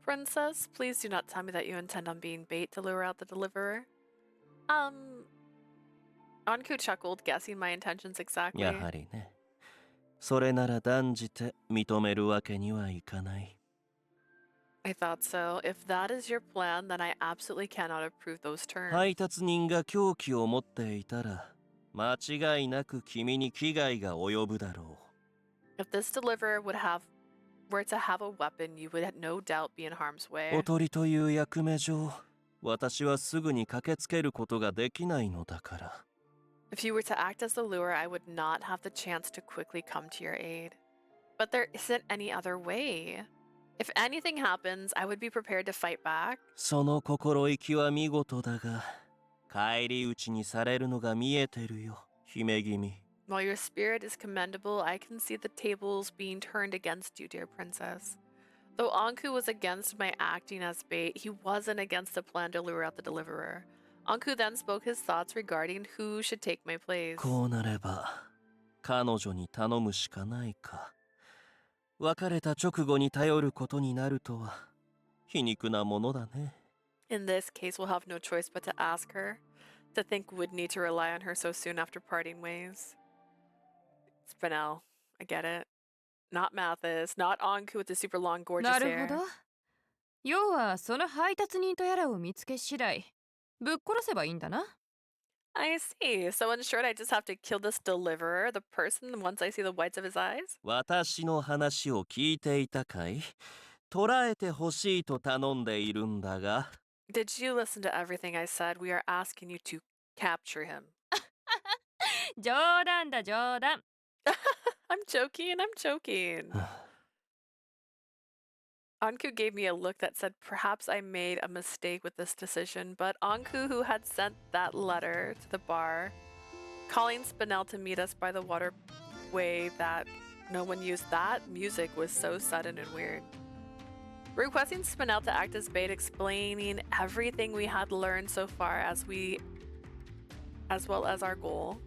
Princess, please do not tell me that you intend on being bait to lure out the deliverer. Ankou chuckled, guessing my intentions exactly. やはりね。それなら断じて認めるわけにはいかない。 I thought so. If that is your plan, then I absolutely cannot approve those terms. 配達人が凶器を持っていたら、間違いなく君に危害が及ぶだろう。 If this deliverer were to have a weapon, you would no doubt be in harm's way. おとりという役目上、私はすぐに駆けつけることができないのだから。 If you were to act as the lure, I would not have the chance to quickly come to your aid. But there isn't any other way. If anything happens, I would be prepared to fight back. その心意気は見事だが、返り討ちにされるのが見えてるよ、姫君。 While your spirit is commendable, I can see the tables being turned against you, dear princess. Though Ankou was against my acting as bait, he wasn't against the plan to lure out the deliverer. Ankou then spoke his thoughts regarding who should take my place. こうなれば、彼女に頼むしかないか。別れた直後に頼ることになるとは皮肉なものだね。In this case, we'll have no choice but to ask her. To think we'd need to rely on her so soon after parting ways. Spinel, I get it. Not Mathis, not Ankou with the super long, gorgeous なる hair. ほど。要はその配達人とやらを見つけ次第ぶっ殺せばいいんだな。I see. So in short, I just have to kill this deliverer, the person, once I see the whites of his eyes? 私の話を聞いていたかい？捕らえてほしいと頼んでいるんだが。Did you listen to everything I said? We are asking you to capture him. 冗談だ冗談。I'm joking, I'm joking. Ankou gave me a look that said perhaps I made a mistake with this decision, but Ankou, who had sent that letter to the bar, calling Spinel to meet us by the waterway that no one used, that music was so sudden and weird. Requesting Spinel to act as bait, explaining everything we had learned so far as well as our goal.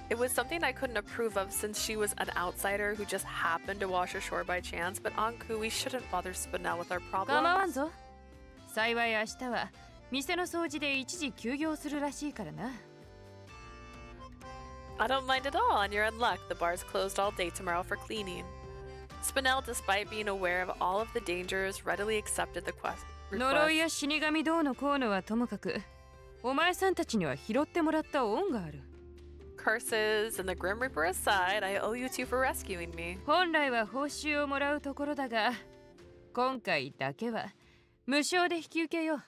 It was something I couldn't approve of since she was an outsider who just happened to wash ashore by chance, but Ankou, we shouldn't bother Spinel with our 構わん problems. ぞ。幸い明日は店の掃除で一時休業するらしいからな。I don't mind at all, and you're in luck. The bar's closed all day tomorrow for cleaning. Spinel, despite being aware of all of the dangers, readily accepted the request. 呪いや死神どうのこうのはともかく、お前さんたちには拾ってもらった恩がある。Curses and the Grim Reaper aside, I owe you two for rescuing me. 本来は報酬をもらうところだが、今回だけは無償で引き受けよう。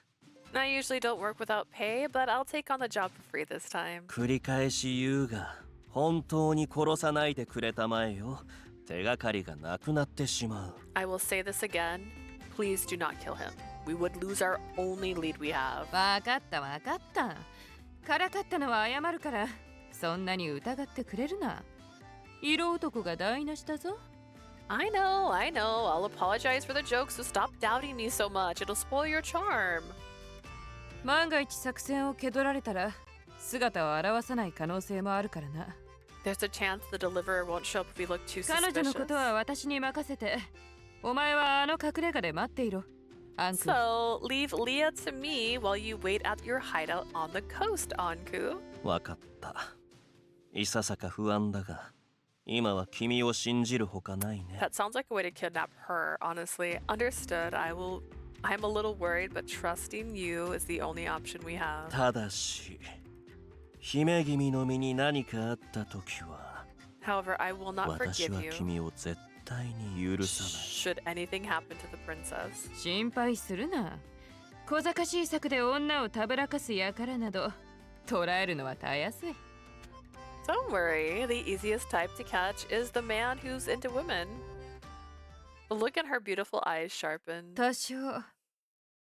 I usually don't work without pay, but I'll take on the job for free this time. 繰り返し言うが、本当に殺さないでくれたまえよ。手がかりがなくなってしまう。I will say this again. Please do not kill him. We would lose our only lead we have. わかったわかった。からかったのは謝るから、そんなに疑ってくれるな。色男が台無しだぞ。I know. I'll apologize for the joke, so stop doubting me so much. It'll spoil your charm. 万が一作戦を蹴取られたら、姿を現さない可能性もあるからな。There's a chance the deliverer won't show up if we look too 彼女のこと suspicious. は私に任せて、お前はあの隠れ家で待っていろ。アンク。 So, leave Leah to me while you wait at your hideout on the coast, Ankou. わかった。いささか不安だが、今は君を信じるほかないね。 That sounds like a way to kidnap her, honestly. Understood. I'm a little worried, but trusting you is the only option we have. ただし、姫君の身に何かあったときは、 However, I will not 私 forgive は you 君を絶対に許さない。 should anything happen to the princess. 心配するな。小賢しい策で女をたぶらかす輩など、捕らえるのはたやすい。Don't worry, the easiest type to catch is the man who's into women. Look at her beautiful eyes sharpen. 多少、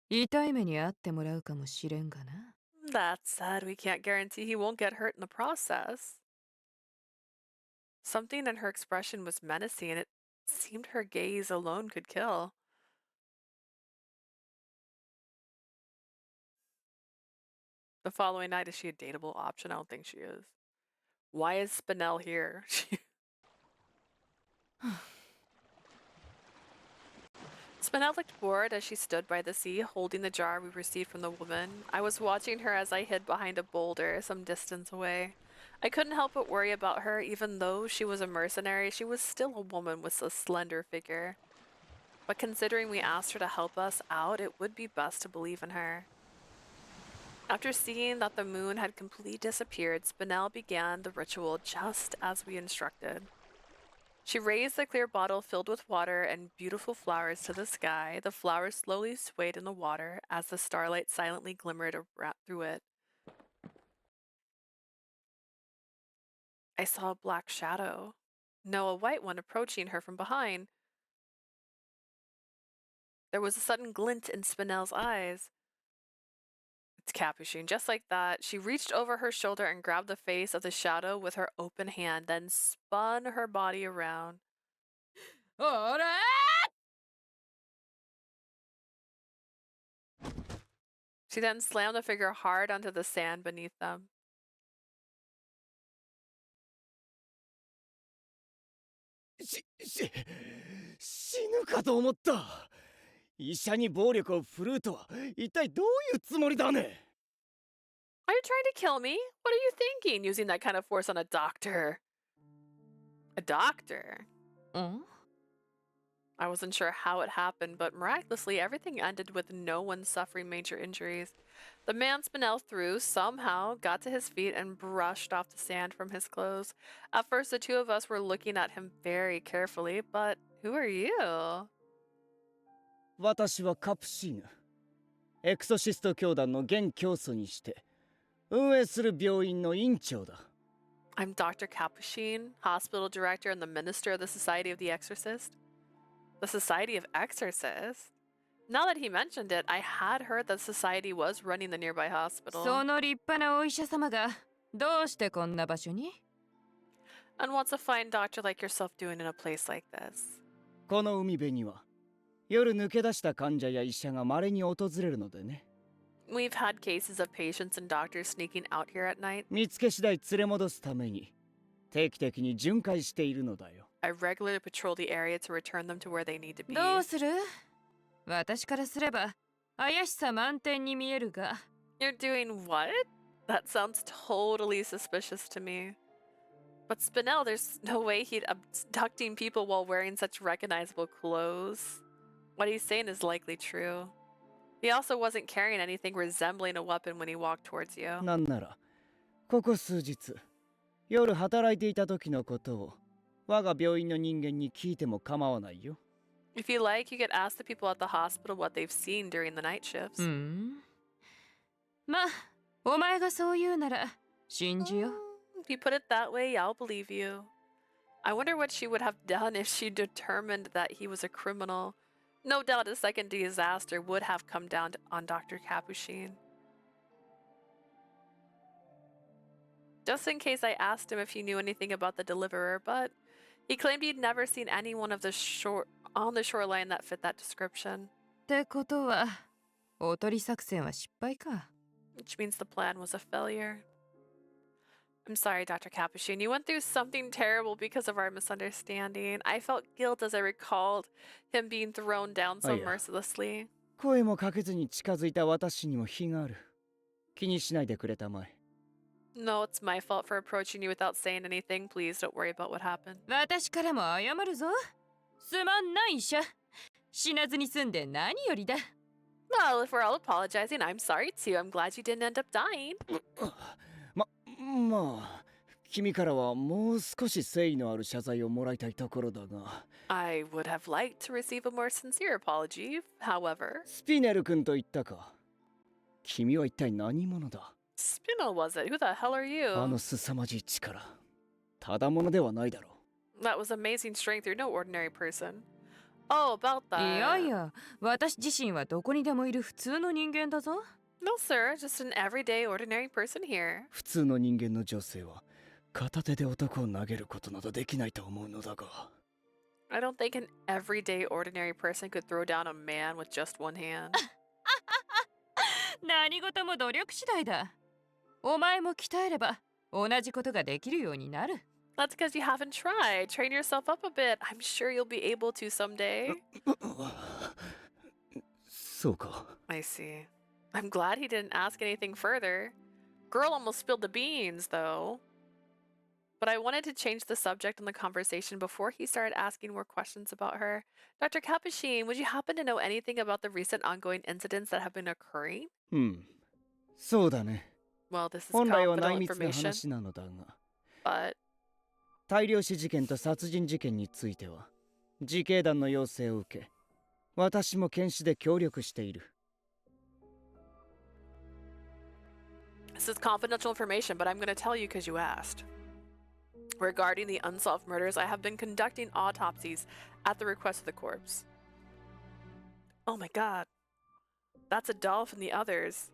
痛い目に遭ってもらうかもしれんがな。That said, we can't guarantee he won't get hurt in the process. Something in her expression was menacing, and it seemed her gaze alone could kill. The following night, is she a dateable option? I don't think she is. Why is Spinel here? Spinel looked bored as she stood by the sea, holding the jar we received from the woman. I was watching her as I hid behind a boulder some distance away. I couldn't help but worry about her. Even though she was a mercenary, she was still a woman with a slender figure. But considering we asked her to help us out, it would be best to believe in her. After seeing that the moon had completely disappeared, Spinel began the ritual just as we instructed. She raised the clear bottle filled with water and beautiful flowers to the sky. The flowers slowly swayed in the water as the starlight silently glimmered through it. I saw a black shadow. No, a white one approaching her from behind. There was a sudden glint in Spinel's eyes. It's Capuchin. Just like that, she reached over her shoulder and grabbed the face of the shadow with her open hand, then spun her body around. She then slammed the figure hard onto the sand beneath them. 死ぬかと思った。医者に暴力を振るうとは一体どういうつもりだね。 Are you trying to kill me? What are you thinking, using that kind of force on a doctor? A doctor? ん I wasn't sure how it happened, but miraculously everything ended with no one suffering major injuries. The man Spinel threw somehow got to his feet and brushed off the sand from his clothes. At first, the two of us were looking at him very carefully, but who are you? 私はカプシーヌ。エクソシスト教団の現教祖にして運営する病院の院長だ。I'm Dr. Capuchin, hospital director and the minister of the Society of the Exorcist. The Society of Exorcists? Now that he mentioned it, I had heard that society was running the nearby hospital. その立派なお医者様がどうしてこんな場所に And what's a fine doctor like yourself doing in a place like this? この海辺には夜抜け出した患者や医者が稀に訪れるのでね。We've had cases of patients and doctors sneaking out here at night. 見つけ次第連れ戻すために定期的に巡回しているのだよ。I regularly patrol the area to return them to where they need to be. どうする私からすれば怪しさ満点に見えるが You're doing what? That sounds totally suspicious to me. But Spinel, there's no way he'd abducting people while wearing such recognizable clothes. What he's saying is likely true. He also wasn't carrying anything resembling a weapon when he walked towards you. なんならここ数日夜働いていた時のことを我が病院の人間に聞いても構わないよ。If you like, you could ask the people at the hospital what they've seen during the night shifts. まあお前がそう言うなら信じよう If you put it that way, I'll believe you. I wonder what she would have done if she determined that he was a criminal. No doubt a second disaster would have come down on Dr. Capuchin. Just in case, I asked him if he knew anything about the deliverer, but he claimed he'd never seen anyone of the on the shoreline that fit that description. ってことはおとり作戦は失敗か Which means the plan was a failure. I'm sorry, Dr. Capuchin. You went through something terrible because of our misunderstanding. I felt guilt as I recalled him being thrown down so mercilessly. 声もかけずに近づいた私にも非がある。気にしないでくれたまえ。No, it's my fault for approaching you without saying anything. Please don't worry about what happened. 私からも謝るぞすまんない医者死なずに済んで何よりだ Well, if we're all apologizing, I'm sorry too. I'm glad you didn't end up dying. まあ君からはもう少し誠意のある謝罪をもらいたいところだが。I would have liked to receive a more sincere apology, however. スピネル君と言ったか。君は一体何者だ Spinel was it? Who the hell are あ you? の凄まじい力。ただものではないだろう。 That was amazing strength. You're no ordinary person. Oh, about いやい that. や私自身はどこにでもいる普通の人間だぞ No, sir. Just an everyday, ordinary person here. 普通の人間の女性は片手で男を投げることなどできないと思うのだが。 I don't think an everyday, ordinary person could throw down a man with just one hand. 何事も努力次第だお前も鍛えれば同じことができるようになる That's because you haven't tried. Train yourself up a bit. I'm sure you'll be able to someday. そうか。 I see. I'm glad he didn't ask anything further. Girl almost spilled the beans, though. But I wanted to change the subject in the conversation before he started asking more questions about her. Dr. Capuchin, would you happen to know anything about the recent ongoing incidents that have been occurring? そうだね。 Well, this is 本来は confidential 内密な information, 話なのだが。 but 大量死事件と殺人事件については自警団の要請を受け私も検視で協力している。 this is confidential information, but I'm going to tell you because you asked. Regarding the unsolved murders, I have been conducting autopsies at the request of the corpse. Oh my god. That's Adolphe and the others.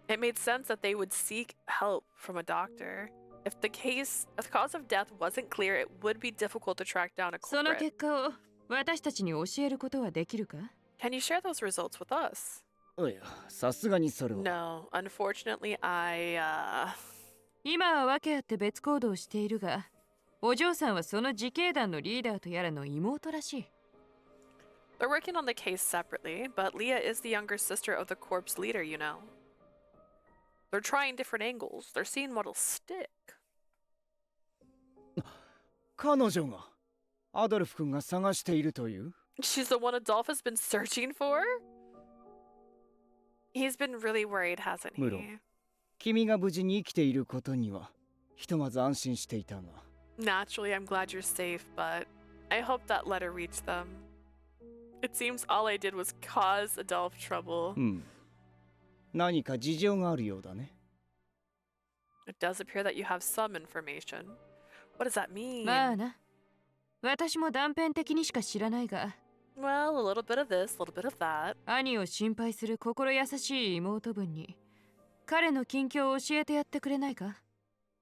It made sense that they would seek help from a doctor. If the cause of death wasn't clear, it would be difficult to track down a その culprit. 結果を私たちに教えることはできるか Can you share those results with us? いや、さすがにそれは。 No, unfortunately, 今は訳あって別行動しているがお嬢さんはその自警団のリーダーとやらの妹らしい。 They're working on the case separately, but Leah is the younger sister of the corpse leader, you know. They're trying different angles. They're seeing what'll stick. 彼女がアドルフ君が探しているという？ She's the one Adolf has been searching for? He's been really worried, hasn't 無論 he? 君が無事に生きていることにはひとまず安心していたが。 Naturally, I'm glad you're safe, but I hope that letter reached them. It seems all I did was cause Adolf trouble. 何か事情があるようだね。 It does appear that you have some information. What does that mean? まあな。私も断片的にしか知らないが、 Well, a little bit of this, a little bit of that. 兄を心配する心優しい妹分に彼の近況を教えてやってくれないか？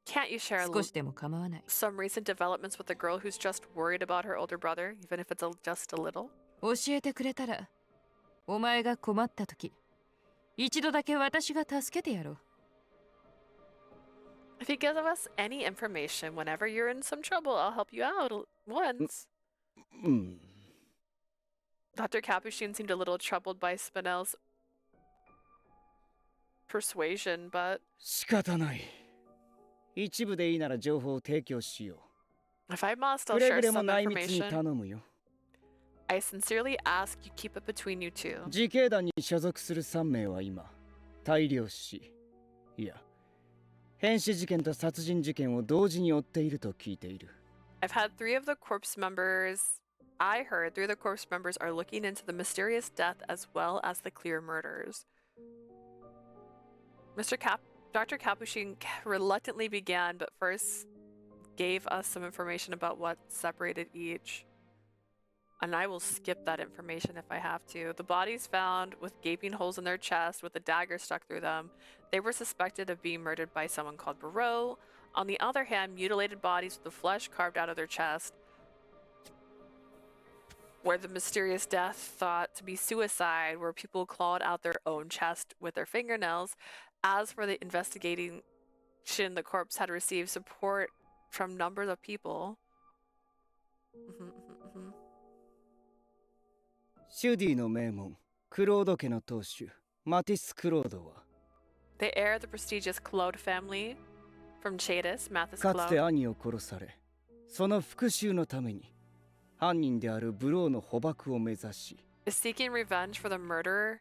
Can't you share 少しでも構わない。 some recent developments with the girl who's just worried about her older brother, even if it's just a little? 教えてくれたら、お前が困った時、一度だけ私が助けてやろう。 If you give us any information whenever you're in some trouble, I'll help you out once. うん。 Dr. Capuchin seemed a little troubled by Spinell's persuasion, but 仕方ない。一部でいいなら情報を提供しよ if I must, う。 I'll くれ share ぐれも some 内密に information. 頼むよ。 I sincerely ask you keep it between you two. 自警団に所属する3名は今、大量死、いや、変死事件と殺人事件を同時に追っていると聞いている。 I've had three of the corpse members. I heard three of the corpse members are looking into the mysterious death as well as the clear murders. Dr. Capuchin reluctantly began, but first gave us some information about what separated each. And I will skip that information if I have to. The bodies found with gaping holes in their chest with a dagger stuck through them. They were suspected of being murdered by someone called Barreau. On the other hand, mutilated bodies with the flesh carved out of their chest, where the mysterious death thought to be suicide, where people clawed out their own chest with their fingernails. As for the investigation, the corpse had received support from numbers of people. シュディの名門、クロード家の当主、マティス・クロードは、 The heir of the prestigious Claude family from Chadis, Mathis かつて Claude, 兄を殺され、その復讐のために、犯人であるブローの捕獲を目指し、 is seeking revenge for the murder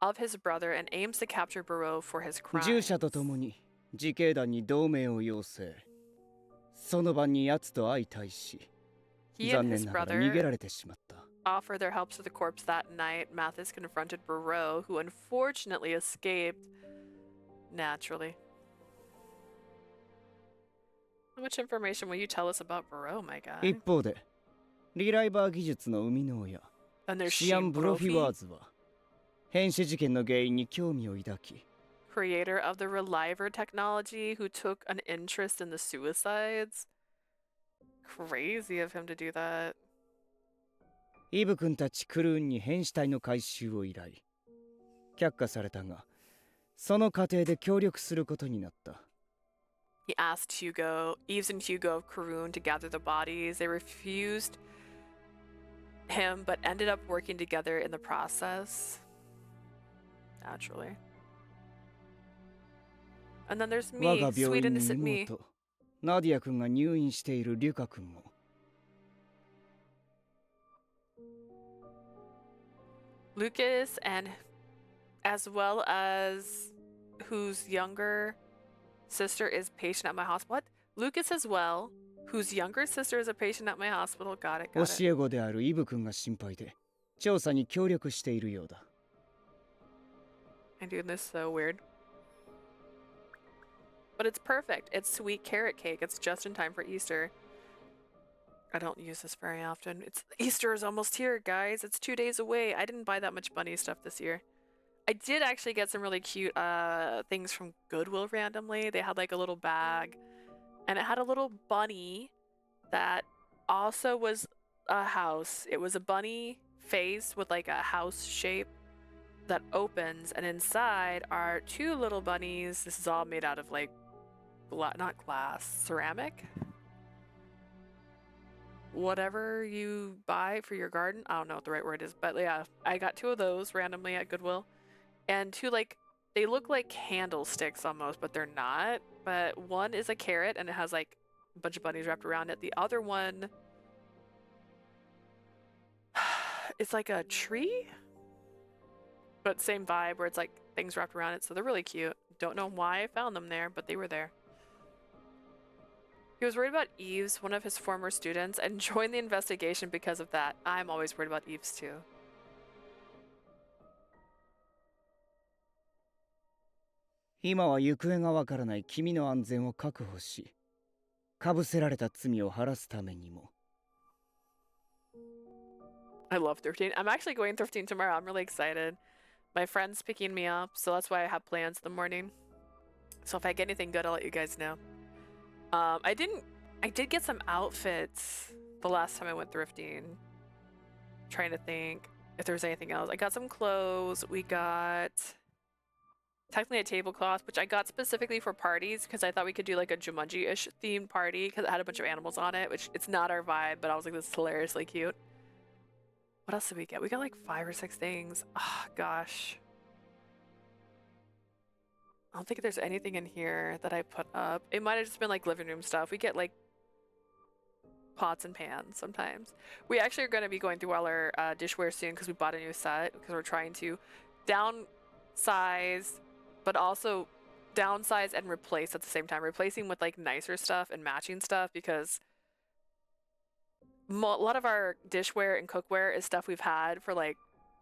of his brother and aims to capture Barreau for his 従 crimes. 者と共に自警団に同盟を要請。その晩に奴と相対し、 He 残 and 念 his ながら逃げら brother れてしまった。 offered their help to the corpse that night. Mathis confronted Barreau, who unfortunately escaped. Naturally. How much information will you tell us about Barreau, my guy? 一方で、リライバー技術の生みの親、 And there's シアン・ Sheen ブロフィワー Brophy, ズは、変死事件の原因に興味を抱き、 creator of the Reliver technology, who took an interest in the suicides. Crazy of him to do that. イブ君たちクルーンに変死体の回収を依頼。却下されたが、その過程で協力することになった。 He asked Eves and Hugo of Karun to gather the bodies. They refused him, but ended up working together in the process. Naturally. And then there's 我 me, が病 sweet 院に innocent me. 妹、ナディア君が入院しているリュカ君も。 Lucas, and as well as whose younger sister is patient at my hospital. What? Lucas as well, whose younger sister is a patient at my hospital. Got it, 教 got it. え子であるイブ君が心配で、調査に協力しているようだ。 I'm doing this so weird. But it's perfect. It's sweet carrot cake. It's just in time for Easter. I don't use this very often. Easter is almost here, guys. It's 2 days away. I didn't buy that much bunny stuff this year. I did actually get some really cute things from Goodwill randomly. They had like a little bag, and it had a little bunny that also was a house. It was a bunny face with like a house shape that opens, and inside are two little bunnies. This is all made out of like not glass, ceramic. whatever you buy for your garden. I don't know what the right word is, but yeah, I got 2 of those randomly at Goodwill. And 2 like they look like candlesticks almost, but they're not. But one is a carrot and it has like a bunch of bunnies wrapped around it. The other one it's like a tree, but same vibe where it's like things wrapped around it. So they're really cute. Don't know why I found them there, but they were there. He was worried about Eves, one of his former students, and joined the investigation because of that. I'm always worried about Eves too. 今は行方がわからない君の安全を確保し、かぶせられた罪を晴らすためにも。I love thrifting. I'm actually going thrifting tomorrow. I'm really excited. My friend's picking me up, so that's why I have plans in the morning. So if I get anything good, I'll let you guys know. I did get some outfits the last time I went thrifting. Trying to think if there was anything else. I got some clothes. We got technically a tablecloth, which I got specifically for parties because I thought we could do like a Jumanji-ish themed party because it had a bunch of animals on it, which it's not our vibe, but I was like, this is hilariously cute. What else did we get? We got like 5 or 6 things. Oh, gosh. I don't think there's anything in here that I put up. It might have just been like living room stuff. We get like pots and pans sometimes. We actually are going to be going through all our dishware soon because we bought a new set because we're trying to downsize, but also downsize and replace at the same time. Replacing with like nicer stuff and matching stuff because a lot of our dishware and cookware is stuff we've had for like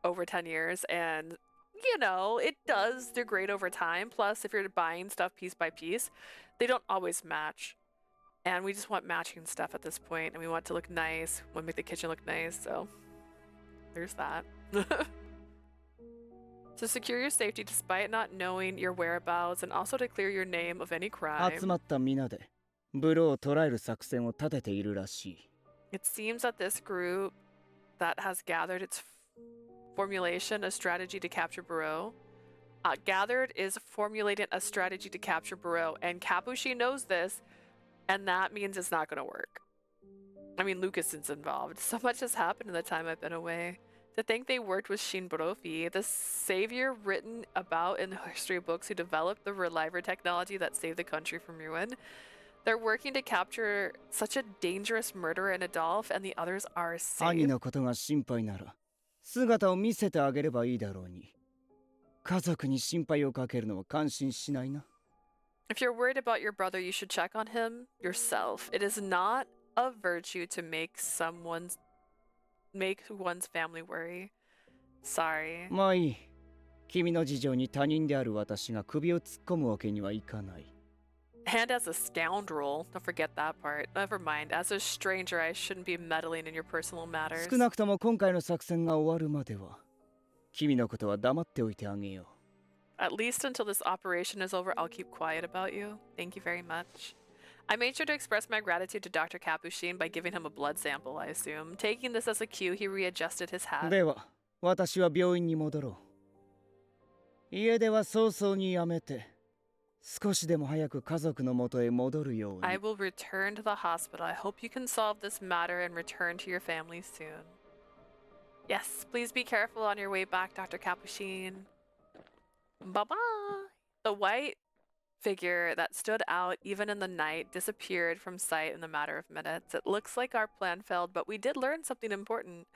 over 10 years and you know, it does degrade over time. Plus, if you're buying stuff piece by piece, they don't always match. And we just want matching stuff at this point, and we want it to look nice. We want to make the kitchen look nice, so there's that. To secure your safety despite not knowing your whereabouts, and also to clear your name of any crime. 集まった皆でブローを捕らえる作戦を立てているらしい。 It seems that this group that has gathered its formulation a strategy to capture Barreau. Gathered is formulating a strategy to capture Barreau, and Capuchin knows this, and that means it's not going to work. I mean, Lucas is involved. So much has happened in the time I've been away. To think they worked with Shin Borofi, the savior written about in the history books who developed the reliver technology that saved the country from ruin. They're working to capture such a dangerous murderer in Adolf, and the others are safe. 兄のことが心配なら姿を見せてあげればいいだろうに。家族に心配をかけるのは感心しないな。 If you're worried about your brother, you should check on him yourself. It is not a virtue to make one's family worry. Sorry. まあいい。君の事情に他人である私が首を突っ込むわけにはいかない。 And as a scoundrel, don't forget that part. Never mind. As a stranger, I shouldn't be meddling in your personal matters. 少なくとも今回の作戦が終わるまでは、君のことは黙っておいてあげよう。 At least until this operation is over, I'll keep quiet about you. Thank you very much. I made sure to express my gratitude to Dr. Capuchin by giving him a blood sample, I assume. Taking this as a cue, he readjusted his hat. では、私は病院に戻ろう。家では早々にやめて。 少しでも早く家族の元へ戻るように。 I will return to the hospital. I hope you can solve this matter and return to your family soon. Yes, please be careful on your way back, Dr. Capuchin. Bye-bye. The white figure that stood out even in the night disappeared from sight in a matter of minutes. It looks like our plan failed, but we did learn something important.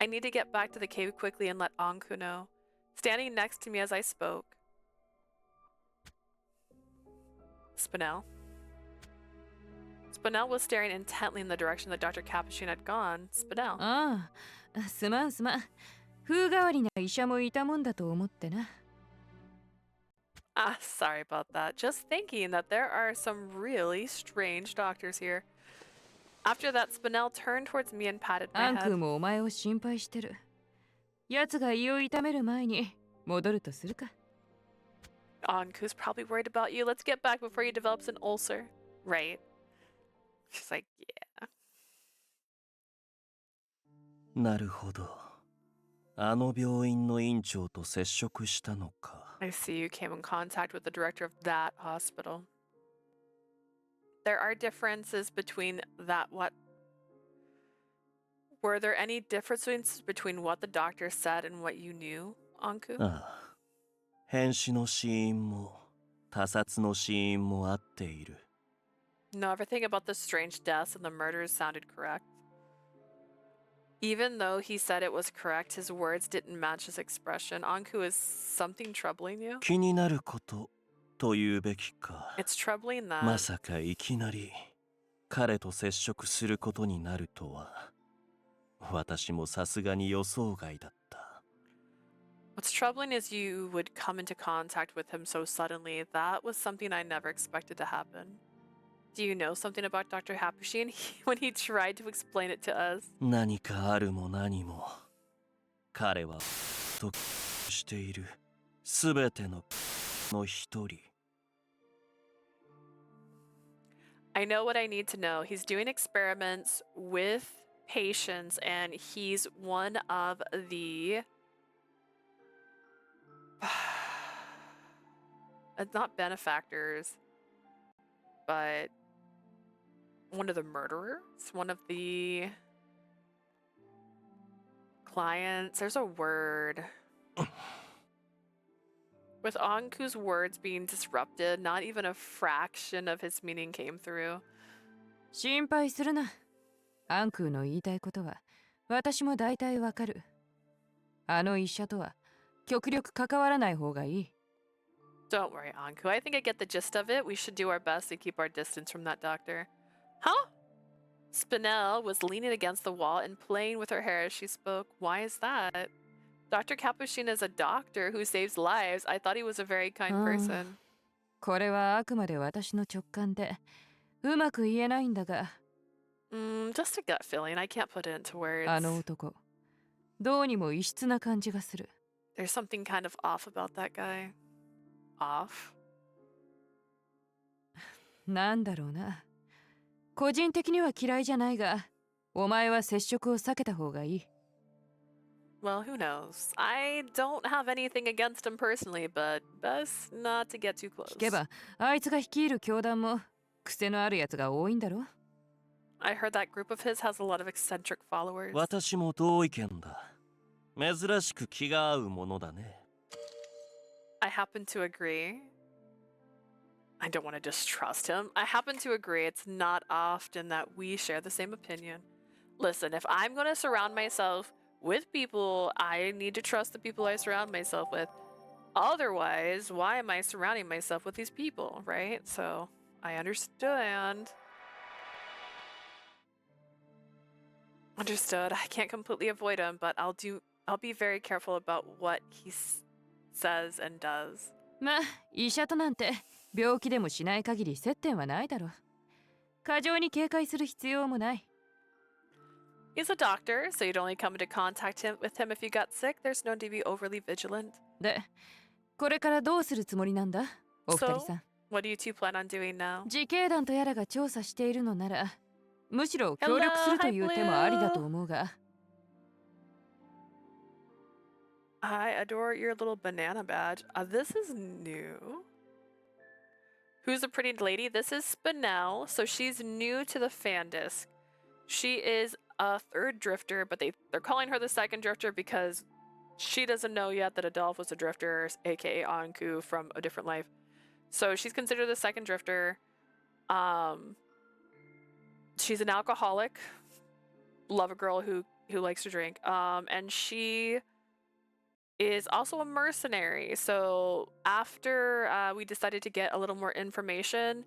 I need to get back to the cave quickly and let Ankou know. Standing next to me as I spoke. Spinel. Spinel was staring intently in the direction that Dr. Capuchin had gone. Spinel. ああ、すまんすまん。風変わりな医者もいたもんだと思ってな。Ah, sorry about that. Just thinking that there are some really strange doctors here. After that, Spinel turned towards me and patted my アンク head. もお前を心配してる。奴が胃を痛める前に戻るとするか。 Ankou's probably worried about you. Let's get back before he develops an ulcer. Right. She's like, yeah. なるほど。あの病院の院長と接触したのか。 I see you came in contact with the director of that hospital. There are differences between that what Were there any differences between what the doctor said and what you knew, Ankou? ああ、変死の死因も他殺の死因も合っている。 No, everything about the strange deaths and the murders sounded correct. Even though he said it was correct, his words didn't match his expression. Ankou, is something troubling you? 気になることと言うべきか。 It's troubling ま that さかいきなり彼と接触することになるとは。私もさすがに予想外だった。 what's troubling is you would come into contact with him so suddenly. That was something I never expected to happen. Do you know something about Dr. Hapushi when he tried to explain it to us? 何かあるも何も彼はとしているすべての一人。 I know what I need to know. He's doing experiments with patients, and he's one of the not benefactors, but one of the murderers, one of the clients. There's a word. With Ankou's words being disrupted, not even a fraction of his meaning came through. 心配するな。アンクーの言いたいことは私も大体わかる。あの医者とは極力関わらない方がいい。 Don't worry, Ankou. I think I get the gist of it. We should do our best to keep our distance from that doctor. Huh? Spinel was leaning against the wall and playing with her hair as she spoke. Why is that? Dr. Capuchin is a doctor who saves lives. I thought he was a very kind person. これはあくまで私の直感でうまく言えないんだが。 Just a gut feeling. I can't put it into words. あの男、どうにも異質な感じがする。 There's something kind of off about that guy. Off? なんだろうな。個人的には嫌いじゃないが、お前は接触を避けた方がいい。 Well, who knows? I don't have anything against him personally, but best not to get too close. 聞けば、あいつが率いる教団も癖のあるやつが多いんだろ。 I heard that group of his has a lot of eccentric followers. 私も同意見だ。珍しく気が合うものだね。 I happen to agree. I don't want to distrust him. I happen to agree it's not often that we share the same opinion. Listen, if I'm going to surround myself with people, I need to trust the people I surround myself with. Otherwise, why am I surrounding myself with these people, right? So, I understand. Understood. I can't completely avoid him, but I'll be very careful about what he says and does. まあ、医者となんて病気でもしない限り接点はないだろう。過剰に警戒する必要もない。 He's a doctor, so you'd only come into contact with him if you got sick. There's no need to be overly vigilant. で、これからどうするつもりなんだ、お二人さん。 What do you two plan on doing now? 自警団とやらが調査しているのなら、むしろ協力するという手もありだと思うが。 I adore your little banana badge. This is new. Who's a pretty lady? This is Spinel, so she's new to the fan disc. She is a third drifter, but they're calling her the second drifter because she doesn't know yet that Adolphe was a drifter, aka Ankou from a different life. So she's considered the second drifter. She's an alcoholic. Love a girl who likes to drink. And she is also a mercenary. So after we decided to get a little more information,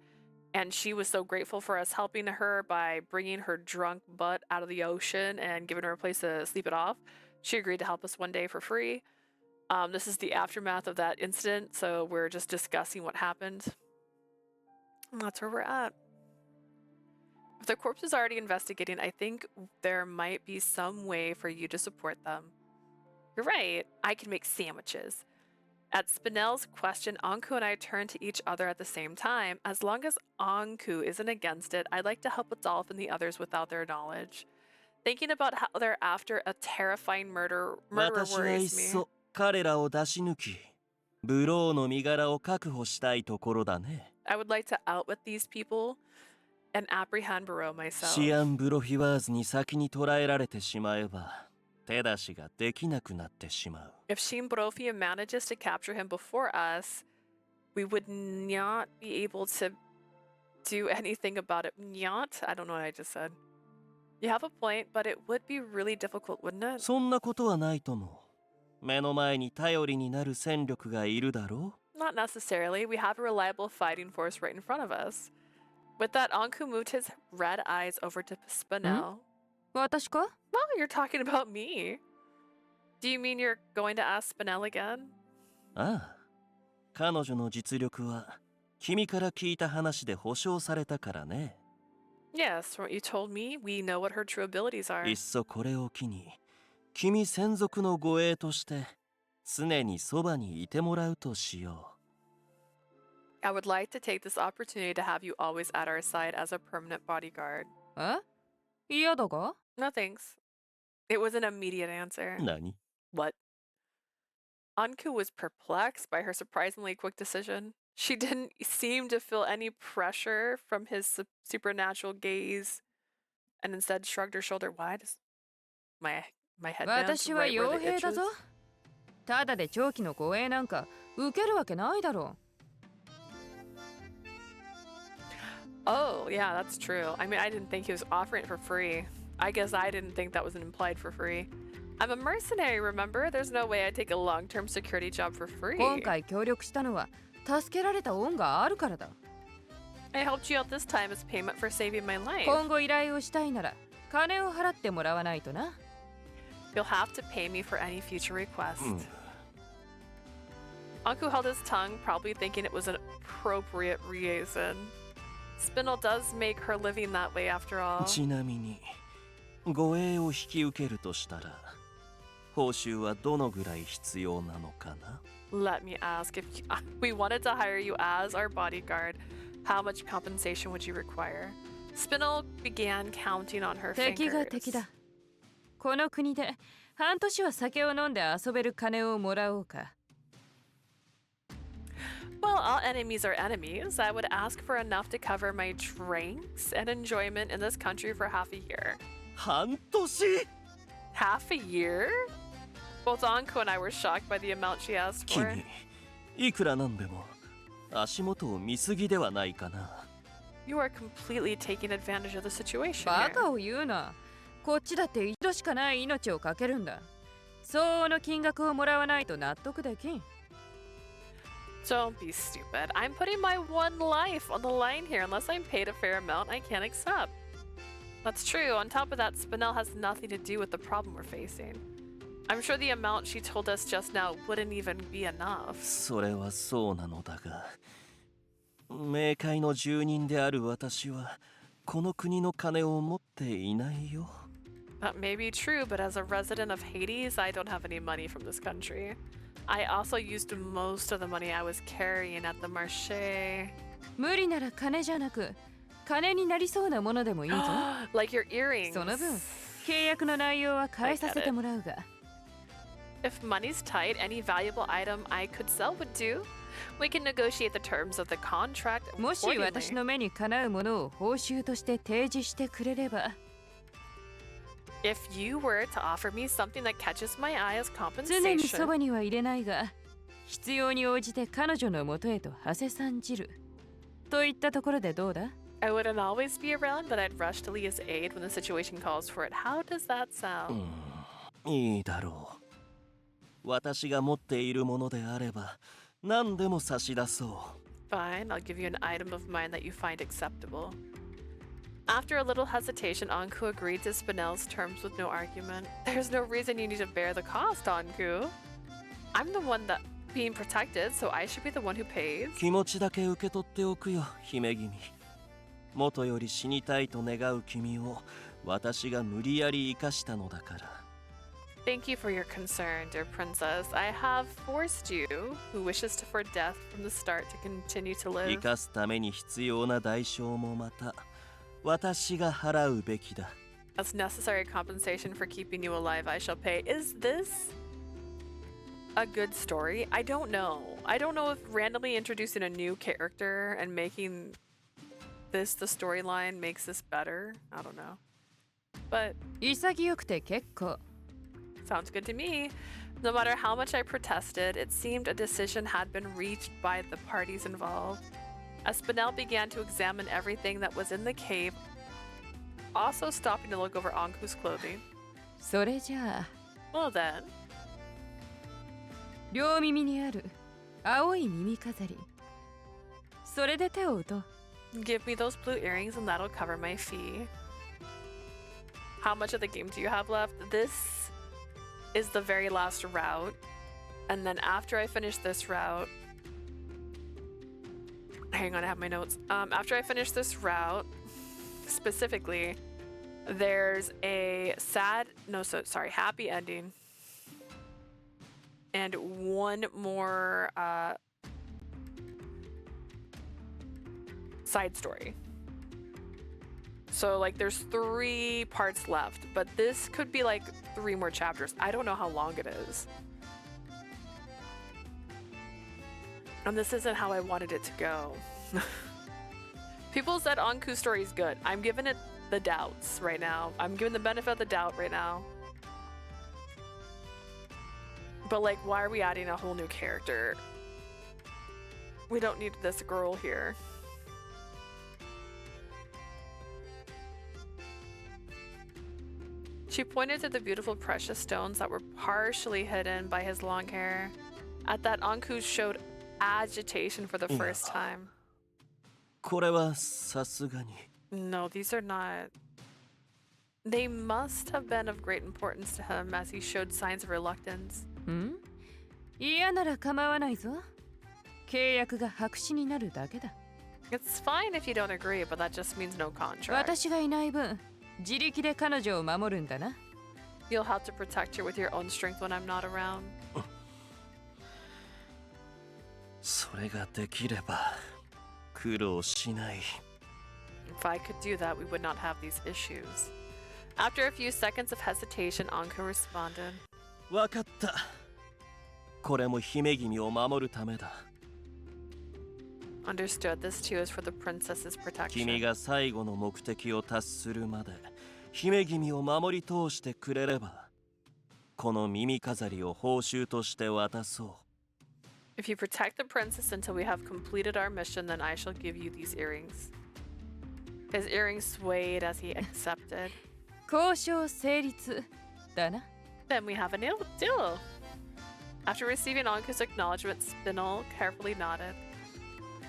and she was so grateful for us helping her by bringing her drunk butt out of the ocean and giving her a place to sleep it off, she agreed to help us one day for free. This is the aftermath of that incident, so we're just discussing what happened. And that's where we're at. If the corpse is already investigating, I think there might be some way for you to support them. You're right, I can make sandwiches. At Spinel's question, Ankou and I turned to each other at the same time. As long as Ankou isn't against it, I'd like to help Adolphe and the others without their knowledge. Thinking about how they're after a terrifying murderer 私はいっ worries me. そ彼らを出し抜き、ブローの身柄を確保したいところだね。 I would like to outwit these people and apprehend Barreau myself. シアン・ブロフィワーズに先に捕らえられてしまえば手出しができなくなってしまう。 If Shin Brofia manages to capture him before us, we would not be able to do anything about it. Not? I don't know what I just said. You have a point, but it would be really difficult, wouldn't it? そんなことはないとも。目の前に頼りになる戦力がいるだろう。 Not necessarily. We have a reliable fighting force right in front of us. With that, Ankou moved his red eyes over to Spinel. 私か？ Oh, you're talking about me. Do you mean you're going to ask Spinel again? ああ、彼女の実力は君から聞いた話で保証されたからね。 Yes, from what you told me, we know what her true abilities are. いっそこれを機に君専属の護衛として常にそばにいてもらうとしよ I would like to take this opportunity to have you always at our side as a permanent bodyguard. え？嫌だが？ No thanks. It was an immediate answer. う。何？ What? Ankou was perplexed by her surprisingly quick decision. She didn't seem to feel any pressure from his supernatural gaze and instead shrugged her shoulder. Why does my headband's 私は right where 傭 the 兵 itch だ is? ぞ。ただで長期の護衛なんか受けるわけないだろ Oh, yeah, that's true. I mean, I didn't think he was offering it for free. I guess I didn't think that was implied for free. I'm a mercenary, remember? There's no way I'd take a long-term security job for う。 free. 今回協力したのは助けられた恩があるからだ。 I helped you out this time as payment for saving my life. 今後依頼をしたいなら金を払ってもらわないとな。 You'll have to pay me for any future request. Ankou held his tongue, probably thinking it was an appropriate reason. Spindle does make her living that way after all. ちなみに護衛を引き受けるとしたら報酬はどのぐらい必要なのかな？ Let me ask, if we wanted to hire you as our bodyguard, how much compensation would you require? Spindle began counting on her 敵が fingers. 敵だ。この国で半年は酒を飲んで遊べる金をもらおうか。 Well, all enemies are enemies. I would ask for enough to cover my drinks and enjoyment in this country for half a year. 半年？ Half a year? Both Ankou and I were shocked by the amount she asked for. 君、いくらなんでも足元を見すぎではないかな。 You are completely taking advantage of the situation バ here. カを言うな。こっちだって一度しかない命をかけるんだ。相応の金額をもらわないと納得できん。 Don't be stupid. I'm putting my one life on the line here. Unless I'm paid a fair amount, I can't accept. That's true. On top of that, Spinel has nothing to do with the problem we're facing. I'm sure the amount she told us just now wouldn't even be enough. それはそうなのだが、冥界の住人である私はこの国の金を持っていないよ。 That may be true, but as a resident of Hades, I don't have any money from this country. I also used most of the money I was carrying at the marché. 無理なら金じゃなく、金になりそうなものでもいいぞ。 Like your earrings. その分、契約の内容は変えさせてもらうが。 If money's tight, any valuable item I could sell would do. We can negotiate the terms of the contract もし accordingly. 私の目にかなうものを報酬として提示してくれれば、 If you were to offer me something that catches my eye as 常にそ compensation, ばには入れないが、必要に応じて彼女のもとへと馳せ参じる。といったところでどうだ？ I wouldn't always be around, but I'd rush to Leah's aid when the situation calls for it. How does that sound? いいだろう。私が持っているものであれば何でも差し出そう。 Fine, I'll give you an item of mine that you find acceptable. After a little hesitation, Ankou agreed to Spinel's terms with no argument. There's no reason you need to bear the cost, Ankou. I'm the one that being protected, so I should be the one who pays. 気持ちだけ受け取っておくよ、姫君。元より死にたいと願う君を私が無理やり生かしたのだから。 Thank you for your concern, dear princess. I have forced you, who wishes for death from the start, to continue to 生 live. かすために必要な代償もまた私が払うべきだ。 As necessary compensation for keeping you alive, I shall pay. Is this a good story? I don't know. I don't know if randomly introducing a new character and making the storyline makes this better. I don't know. But 潔くて結構。 sounds good to me. No matter how much I protested, it seemed a decision had been reached by the parties involved. As Spinel began to examine everything that was in the cave, also stopping to look over Ankou's clothing. それじゃあ、 Well then, 両耳にある青い耳飾り。それで手を打とう。 give me those blue earrings and that'll cover my fee. How much of the game do you have left? This is the very last route. And then after I finish this route... Hang on, I have my notes. After I finish this route, specifically, there's a happy ending. And one more side story. So like there's 3 parts left, but this could be like 3 more chapters. I don't know how long it is. And this isn't how I wanted it to go. People said Ankou's story is good. I'm giving it the doubts right now. I'm giving the benefit of the doubt right now. But like, why are we adding a whole new character? We don't need this girl here. She pointed to the beautiful precious stones that were partially hidden by his long hair. At that, Ankou showed agitation for the first time. これはさすがに。 No, these are not. They must have been of great importance to him as he showed signs of reluctance. ん？嫌なら構わないぞ。契約が白紙になるだけだ。 It's fine if you don't agree, but that just means no contract. 私がいない分、自力で彼女を守るんだな。 You'll have to protect her with your own strength when I'm not around. それができれば苦労しない。 If I could do that, we would not have these issues. After a few seconds of hesitation, Ankou responded. わかった。これも姫君を守るためだ。 Understood. This too is for the princess's 君 protection. が最後の目的を達するまで姫君を守り通してくれればこの耳飾りを報酬として渡そう。 If you protect the princess until we have completed our mission, then I shall give you these earrings. His earrings swayed as he accepted. 交渉成立だな。 Then we have a deal. After receiving Ankou's acknowledgement, Spinel carefully nodded.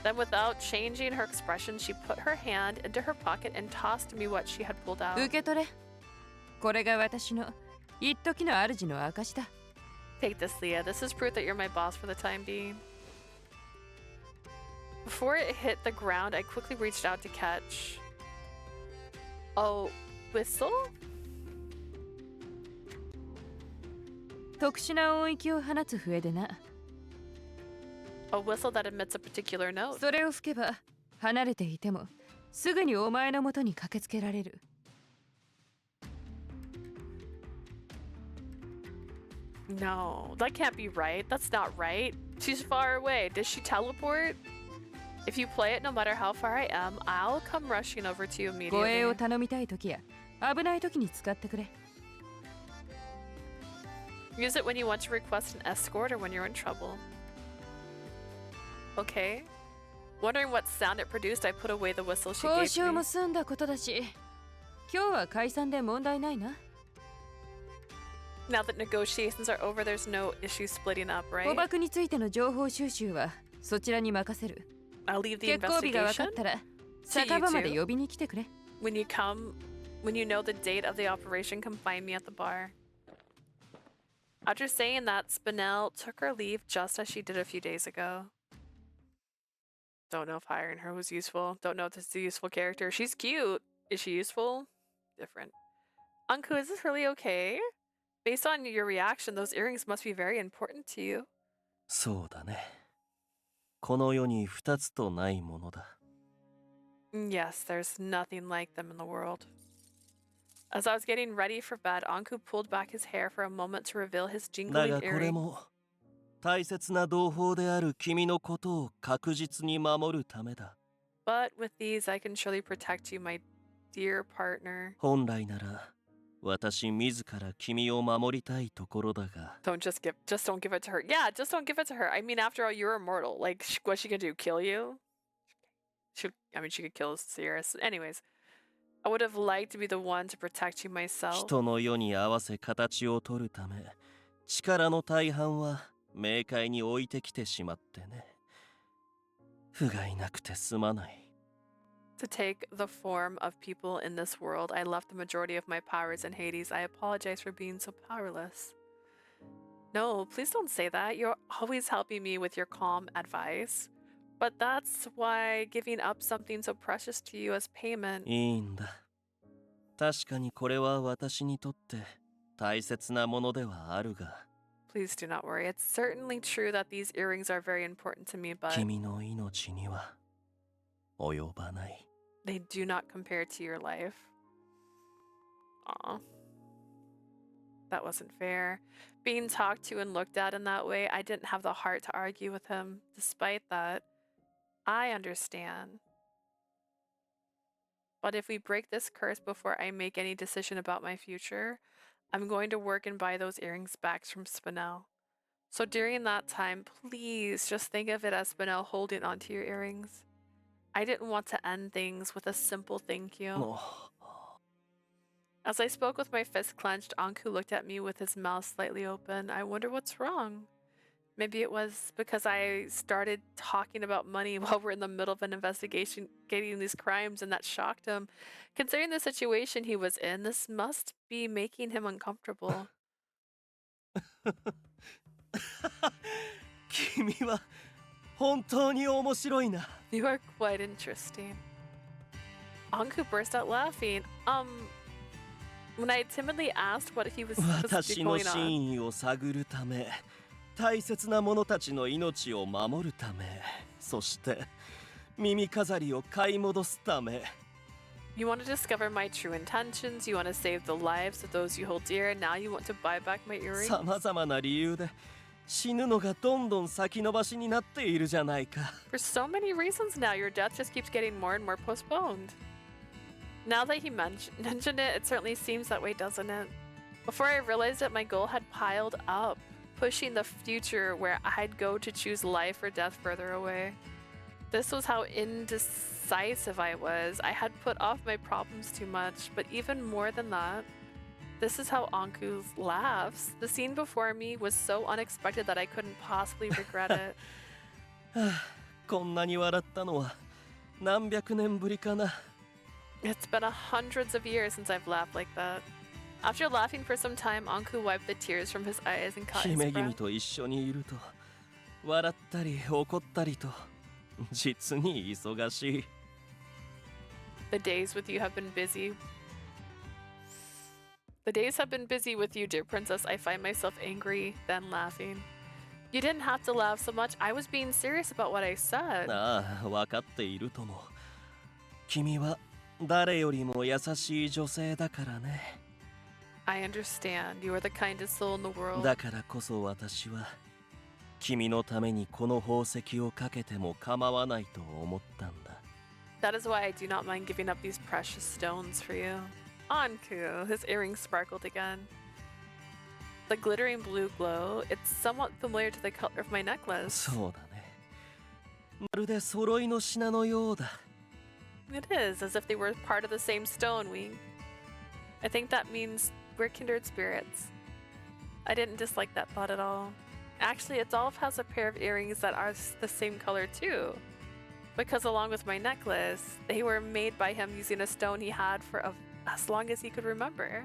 Then, without changing her expression, she put her hand into her pocket and tossed me what she had pulled out. 受け取れ。これが私の一時の主の証だ。 Take this, Leah. This is proof that you're my boss for the time being. Before it hit the ground, I quickly reached out to catch a whistle? 特殊な音域を放つ笛でな。 A whistle that emits a particular note. それを吹けば離れていてもすぐにお前の元に駆けつけられる。 No, that can't be right. That's not right. She's far away. Does she teleport? If you play it, no matter how far I am, I'll come rushing over to you 護衛 immediately. を頼みたい時や危ない時に使ってくれ。 Use it when you want to request an escort or when you're in trouble. Okay. Wondering what sound it produced, I put away the whistle she 交 gave 渉も me. 済んだことだし、今日は解散で問題ないな。 Now that negotiations are over, there's no issue splitting up, 捕 right? 獲についての情報収集はそちらに任せる。 I'll leave the 決行日が分か investigation ったら酒場まで呼びに来てくれ。 when you know the date of the operation, come find me at the bar. After saying that, Spinel took her leave just as she did a few days ago. Don't know if hiring her was useful. Don't know if this is a useful character. She's cute. Is she useful? Different. Ankou, is this really okay? Based on your reaction, those earrings must be very important to you. そうだね。この世に二つとないものだ。 Yes, there's nothing like them in the world. As I was getting ready for bed, Ankou pulled back his hair for a moment to reveal his だ jingling がこれ earring. も大切な同胞である君のことを確実に守るためだ。But with these, I can surely protect you, my dear partner. 本来なら私自ら君を守りたいところだが Don't just don't give it to her. Yeah, just don't give it to her. I mean, after all, you're immortal. Like, what's she gonna do? Kill you? I mean, she could kill Sirius. Anyways, I would have liked to be the one to protect you myself. 人の世に合わせ形を取るため力の大半は冥界に置いてきてしまってね不甲斐なくてすまない To take the form of people in this world, I left the majority of my powers in Hades. I apologize for being so powerless. No, please don't say that. You're always helping me with your calm advice. But that's why giving up something so precious to you as payment. いいんだ確かにこれは私にとって大切なものではあるが Please do not worry. It's certainly true that these earrings are very important to me, but 君の命には及ばない they do not compare to your life. Aw. That wasn't fair. Being talked to and looked at in that way, I didn't have the heart to argue with him. Despite that, I understand. But if we break this curse before I make any decision about my future, I'm going to work and buy those earrings back from Spinel. So during that time, please just think of it as Spinel holding onto your earrings. I didn't want to end things with a simple thank you. も As I spoke with my fist clenched, Ankou looked at me with his mouth slightly open. I wonder what's wrong. Maybe it was because I started talking about money while we're in the middle of an investigation, getting these crimes, and that shocked him. Considering the situation he was in, this must be making him uncomfortable. 君は本当に面白いな You are quite interesting. Ankou burst out laughing. When I timidly asked what he was supposed to be 私の going on. 真意を探るため大切な者たちの命を守るためそして耳飾りを買い戻すため You want to discover my true intentions, you want to save the lives of those you hold dear, and now you want to buy back my earrings? さまざまな理由で死ぬのがどんどん先延ばしになっているじゃないか For so many reasons now, your death just keeps getting more and more postponed. Now that he mentioned it, it certainly seems that way, doesn't it? Before I realized it, my goal had piled up, pushing the future where I'd go to choose life or death further away. This was how indecisive I was. I had put off my problems too much, but even more than that, this is how Ankou laughs. The scene before me was so unexpected that I couldn't possibly regret it. こんなに笑ったのは何百年ぶりかな It's been hundreds of years since I've laughed like that. After laughing for some time, Ankou wiped the tears from his eyes and caught his 姫君 breath. と一緒にいると笑ったり怒ったりと実に忙しい The days with you have been busy. The days have been busy with you, dear princess. I find myself angry, then laughing. You didn't have to laugh so much. I was being serious about what I said. ああ分かっているとも君は誰よりも優しい女性だからね I understand. You are the kindest soul in the world. だからこそ私は君のためにこの宝石をかけても構わないと思ったんだ That is why I do not mind giving up these precious stones for you. Ankou, his earrings sparkled again. The glittering blue glow, it's somewhat familiar to the color of my necklace. そうだねまるで揃いの品のようだ It is, as if they were part of the same stone, Wing. I think that means we're kindred spirits. I didn't dislike that thought at all. Actually, Adolph has a pair of earrings that are the same color too. Because along with my necklace, they were made by him using a stone he had for as long as he could remember.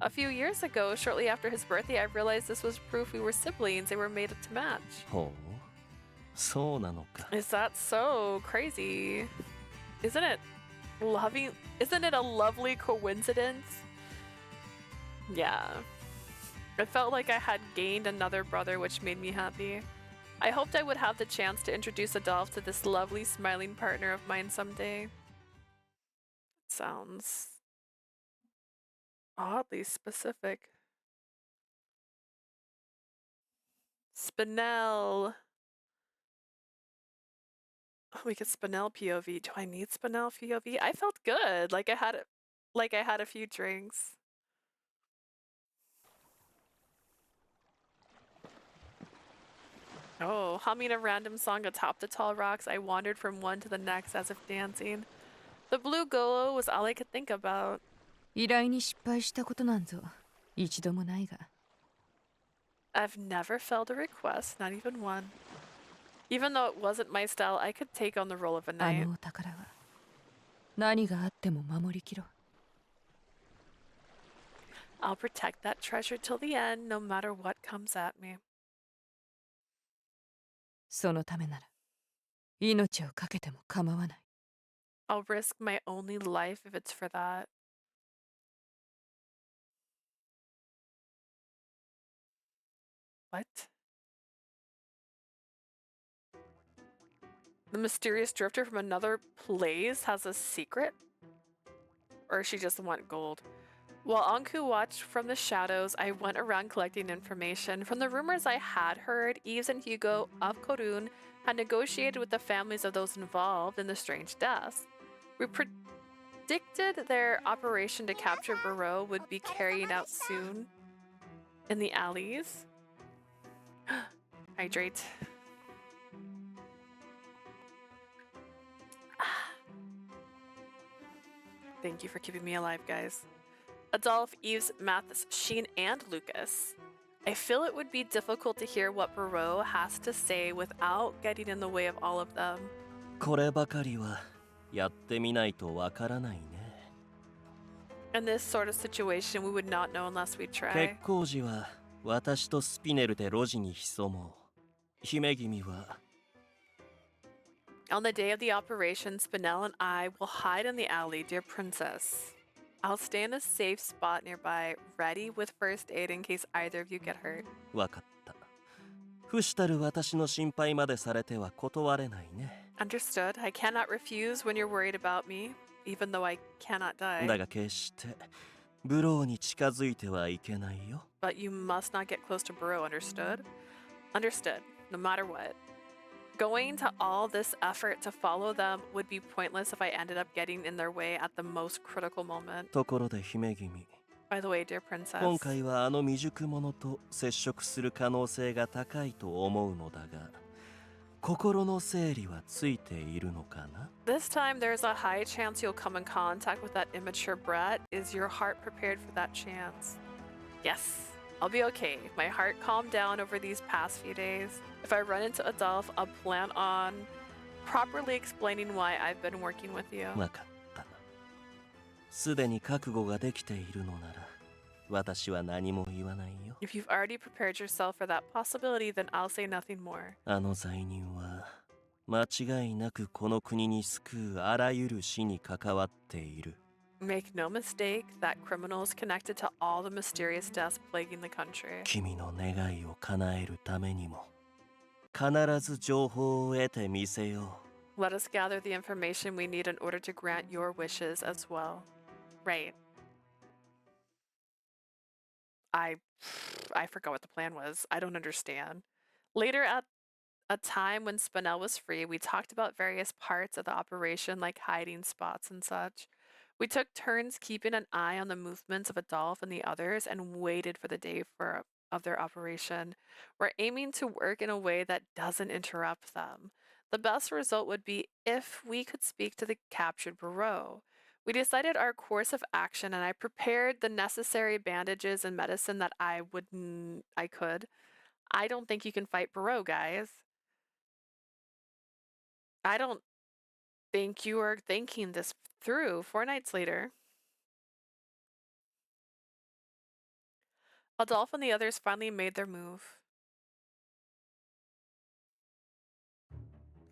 A few years ago, shortly after his birthday, I realized this was proof we were siblings. They were made to match. ほうそうなのか Is that so crazy? Isn't it a lovely coincidence? Yeah. I felt like I had gained another brother, which made me happy. I hoped I would have the chance to introduce Adolph to this lovely, smiling partner of mine someday. Sounds oddly specific. Spinel. We get Spinel POV. Do I need Spinel POV? I felt good. Like I had a few drinks. Oh, humming a random song atop the tall rocks, I wandered from one to the next as if dancing. The blue glow was all I could think about. 依頼に失敗したことなんぞ一度もないが。I've never failed a request, not even one. Even though it wasn't my style, I could take on the role of a あ knight. のお宝は何があっても守りきろ。I'll protect that treasure till the end, no matter what comes at me. そのためなら命を懸けても構わない。I'll risk my only life if it's for that. What? The mysterious drifter from another place has a secret? Or she just want gold? While Ankou watched from the shadows, I went around collecting information. From the rumors I had heard, Yves and Hugo of Korun had negotiated with the families of those involved in the strange deaths. We predicted their operation to capture Barreau would be carrying out soon in the alleys. Hydrate. Thank you for keeping me alive, guys. Adolphe, Yves, Mathis, Sheen, and Lucas. I feel it would be difficult to hear what Barreau has to say without getting in the way of all of them. こればかりはやってみないとわからないね。 In this sort of situation, we would not know unless we 結 try. 構時は私とスピネルで路地に潜もう。姫君は On the day of the operation, Spinel and I will hide in the alley, dear princess. I'll stay in a safe spot nearby, ready with first aid in case either of you get hurt. わかった。不死たる私の心配までされては断れないね。 Understood. I cannot refuse when you're worried about me, even though I cannot だ die. が決してブローに近づいてはいけないよ。 But you must not get close to Barreau, understood? Understood, no matter what. Going to all this effort to follow them would be pointless if I ended up getting in their way at the most critical moment. ところで姫君、 By the way, dear princess, 今回はあの未熟者と接触する可能性が高いと思うのだが、心の整理はついているのかな？ this time there's a high chance you'll come in contact with that immature brat. Is your heart prepared for that chance? Yes, I'll be okay. My heart calmed down over these past few days. If I run into Adolphe, I'll plan on properly explaining why I've been working with you. わかった。すでに覚悟ができているのなら、私は何も言わないよ。 If you've already prepared yourself for that possibility, then I'll say nothing more. あの罪人は間違いなくこの国に救うあらゆる死に関わっている。 Make no mistake, that criminal is connected to all the mysterious deaths plaguing the country. 君の願いを叶えるためにも、必ず情報を得てみせよう。 Let us gather the information we need in order to grant your wishes as well. Right. I forgot what the plan was. I don't understand. Later at a time when Spinel was free, we talked about various parts of the operation like hiding spots and such. We took turns keeping an eye on the movements of Adolphe and the others and waited for the day of their operation. We're aiming to work in a way that doesn't interrupt them. The best result would be if we could speak to the captured Barreau. We decided our course of action and I prepared the necessary bandages and medicine that I could. I don't think you can fight Barreau, guys. I don't think you are thinking this through. 4 nights later, Adolphe and the others finally made their move.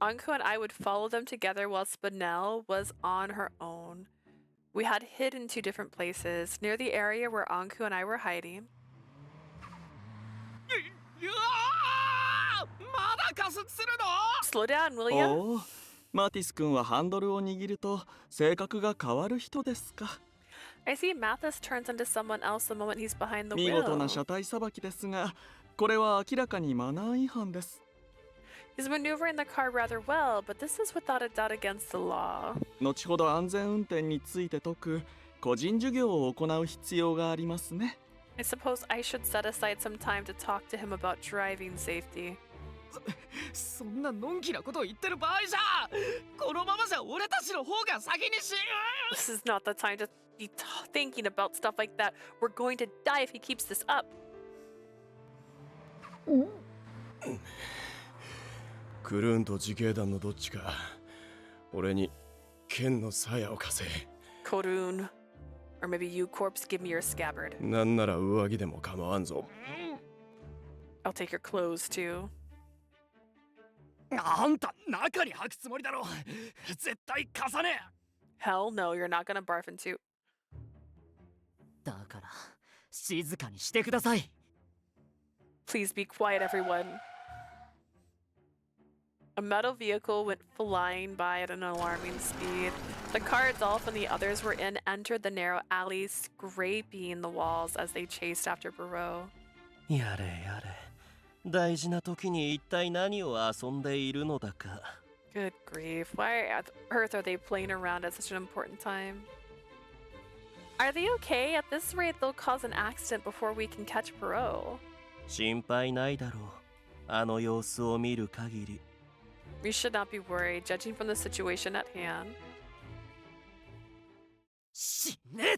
Ankou and I would follow them together while Spinel was on her own. We had hid in 2 different places, near the area where Ankou and I were hiding. まだ加速するの？ Slow down, will you? おお、マティス君はハンドルを握ると性格が変わる人ですか。 I see Mathis turns into someone else the moment he's behind the 見事な wheel. 車体さばきですが、これは明らかにマナー違反です。He's maneuvering the car rather well, but this is without a doubt against the law. 後ほど安全運転について説く個人授業を行う必要がありますね。 I suppose I should set aside some time to talk to him about driving safety. そんなのんきなことを言ってる場合じゃ、このままじゃ俺たちの方が先に死ぬ。 This is not the time to be thinking about stuff like that. We're going to die if he keeps this up. クルーンと自警団のどっちか俺に剣の鞘を貸せ。 Korun. Or maybe you, Corpse, give me your scabbard. なんなら上着でも構わんぞ。 I'll take your clothes too. あんた中に履くつもりだろ。絶対貸さねえ。 Hell no, you're not gonna barf into. だから静かにしてください。 Please be quiet, everyone. A metal vehicle went flying by at an alarming speed. The car Dolph and the others were in entered the narrow alley, scraping the walls as they chased after Barreau. やれやれ。大事な時に一体何を遊んでいるのだか。 Good grief. Why on earth are they playing around at such an important time? Are they okay? At this rate, they'll cause an accident before we can catch Barreau. 心配ないだろう。あの様子を見る限り。 We should not be worried, judging from the situation at hand. 死ね。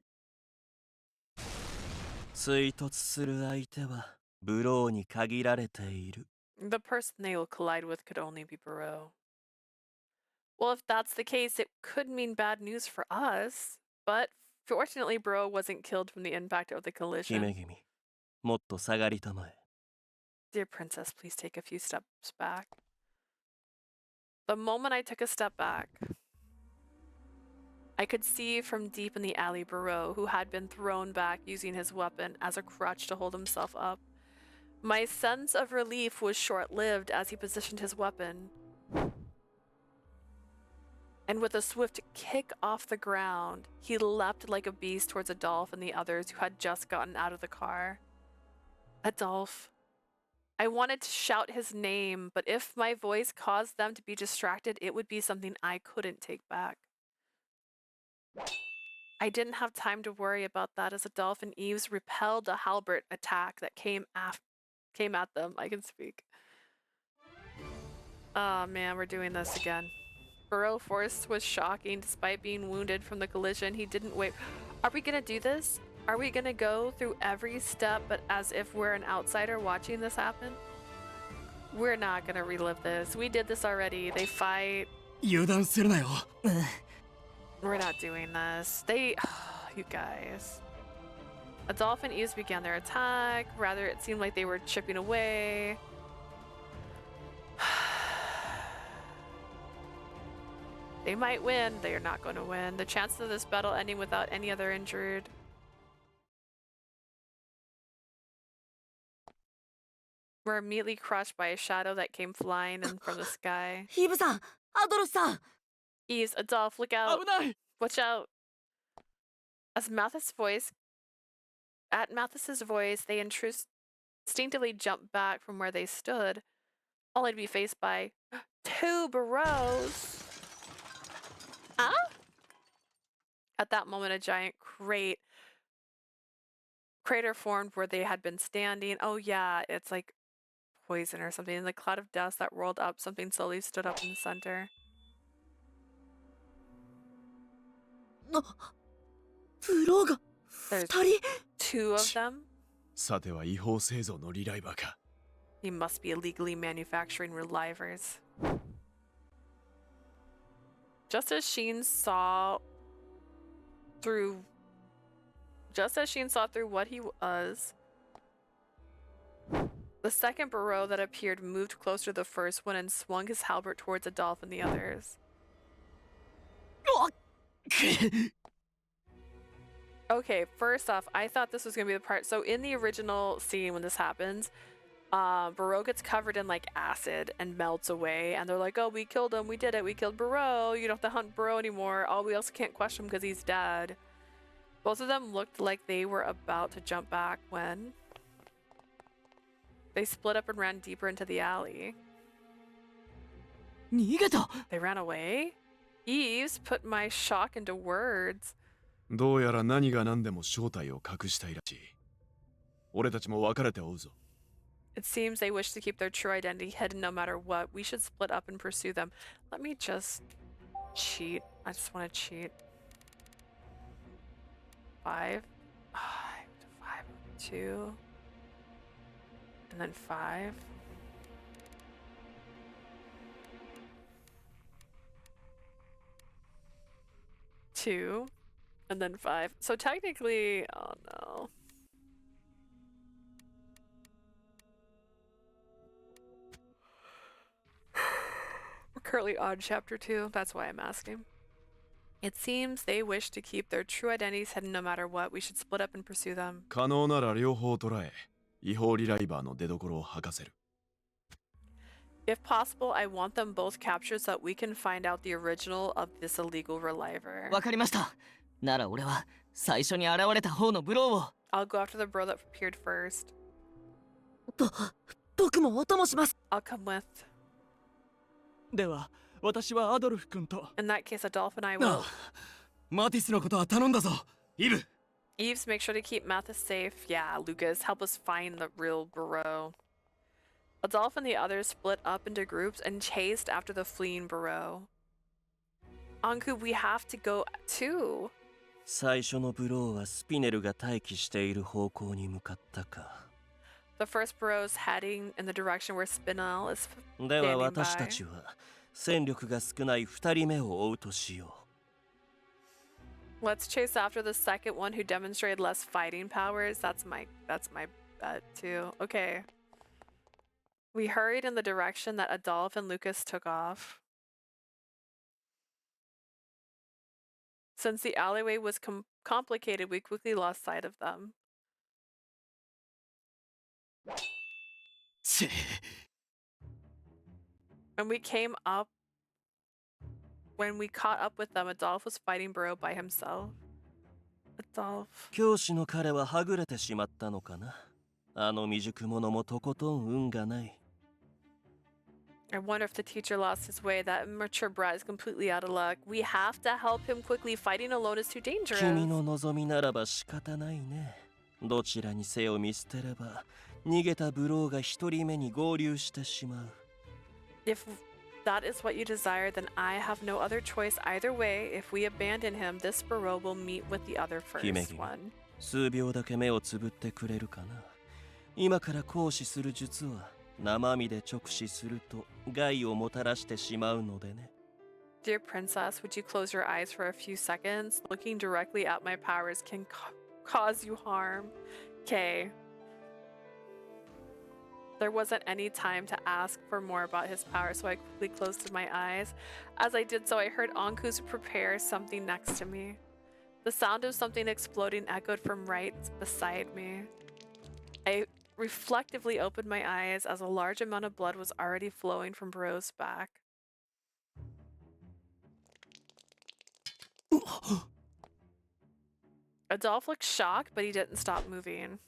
追突する相手はブローに限られている。 The person they will collide with could only be Barreau. Well, if that's the case, it could mean bad news for us. But fortunately, Barreau wasn't killed from the impact of the 姫 collision. 君、もっと下がりたまえ。 Dear princess, please take a few steps back. The moment I took a step back, I could see from deep in the alley Barreau, who had been thrown back using his weapon as a crutch to hold himself up. My sense of relief was short-lived as he positioned his weapon. And with a swift kick off the ground, he leapt like a beast towards Adolphe and the others who had just gotten out of the car. Adolphe. I wanted to shout his name, but if my voice caused them to be distracted, it would be something I couldn't take back. I didn't have time to worry about that as Adolphe and Yves repelled the halberd attack that came at them. I can speak. Oh man, we're doing this again. Barreau's force was shocking. Despite being wounded from the collision, he didn't wait. Are we gonna do this? Are we gonna go through every step but as if we're an outsider watching this happen? We're not gonna relive this. We did this already. They fight. 油断するなよ。 We're not doing this. They... you guys. Adolphe and Yves began their attack. Rather, it seemed like they were chipping away. They might win. They are not going to win. The chances of this battle ending without any other injured. Were immediately crushed by a shadow that came flying in from the sky. イブさん、アドロスさん。 Yves, Adolphe, look out. 危ない。 Watch out. At Mathis's voice, they instinctively jumped back from where they stood, only to be faced by two Barreaus. Huh? At that moment, a giant crater formed where they had been standing. Oh yeah, it's like poison or something. In the cloud of dust that rolled up, something slowly stood up in the center. ブローが There's 二人。 two of them. さては違法製造のリライバーか。 He must be illegally manufacturing relivers. Just as Sheen saw through what he was, the second Barreau that appeared moved closer to the first one and swung his halberd towards Adolphe and the others. Okay, first off, I thought this was gonna be the part. So in the original scene when this happens, Barreau gets covered in like acid and melts away, and they're like, "Oh, we killed him. We did it. We killed Barreau. You don't have to hunt Barreau anymore. Oh, we also can't question him because he's dead." Both of them looked like they were about to jump back when they split up and ran deeper into the alley. 逃げた。 They ran away? Eves put my shock into words. どうやら何が何でも正体を隠したいらしい。俺たちも別れて追うぞ。It seems they wish to keep their true identity hidden no matter what. We should split up and pursue them. Let me just cheat. I just want to cheat. 5, 5, 2, and then 5. Two, and then 5. So technically, oh no. We're currently on chapter 2. That's why I'm asking. It seems they wish to keep their true identities hidden no matter what. We should split up and pursue them. 可能なら両方捕らえ、違法リライバーの出所を吐かせる。If possible, I want them both captured so that we can find out the original of this illegal reliver. わかりました。なら俺は最初に現れた方のブローを。 I'll go after the bro that appeared first. 僕もお供します。 I'll come with. では私はアドルフ君と。 In that case, Adolph and I will. マティスのことは頼んだぞ。イブ。 Eves, make sure to keep Mathis safe. Yeah, Lucas, help us find the real Barreau. Adolph and the others split up into groups and chased after the fleeing Barreau. Ankou, we have to go too. 最初のブローはスピネルが待機している方向に向かったか。 The first Barreau's heading in the direction where Spinel is では standing 私た by. ちは戦力が少ない2人目を追うとしよ Let's chase after the second one who demonstrated less fighting powers. That's my bet too. Okay. We hurried in the direction that Adolph and Lucas took off. Since the alleyway was complicated, we quickly lost sight of them. チェ When we came up, when we caught up with them, Adolph was fighting Barreau by himself. Adolph. う。教師の彼ははぐれてしまったのかな。あの未熟者もとことん運がない。 I wonder if the teacher lost his way. That immature brat is completely out of luck. We have to help him quickly. Fighting alone is too dangerous. 君の望みならば仕方ないね。どちらにせよ見捨てれば、逃げたブローが一人目に合流してしまう。If that is what you desire, then I have no other choice either way. If we abandon him, this Barreau will meet with the other first 姫君、 one. 数秒だけ目をつぶってくれるかな。今から行使する術は、生身で直視すると害をもたらしてしまうのでね。Dear princess, would you close your eyes for a few seconds? Looking directly at my powers can cause you harm. Okay. There wasn't any time to ask for more about his power, so I quickly closed my eyes. As I did so, I heard Ankou's prepare something next to me. The sound of something exploding echoed from right beside me. I reflectively opened my eyes as a large amount of blood was already flowing from Barreau's back. Adolph looked shocked, but he didn't stop moving.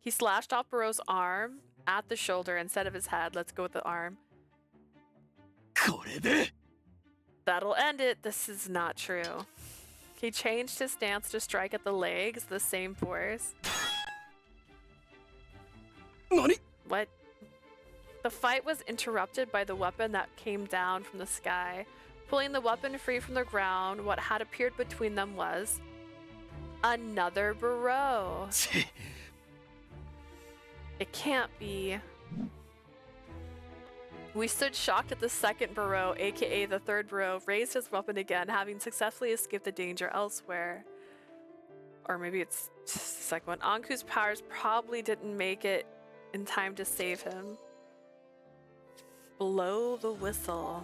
He slashed off Barreau's arm at the shoulder instead of his head. Let's go with the arm. これで That'll end it. This is not true. He changed his stance to strike at the legs, the same force. 何 What? The fight was interrupted by the weapon that came down from the sky. Pulling the weapon free from the ground, what had appeared between them was another Barreau. チェ It can't be. We stood shocked at the second Barreau, aka the third Barreau, raised his weapon again, having successfully escaped the danger elsewhere. Or maybe it's just the second one. Ankou's powers probably didn't make it in time to save him. Blow the whistle.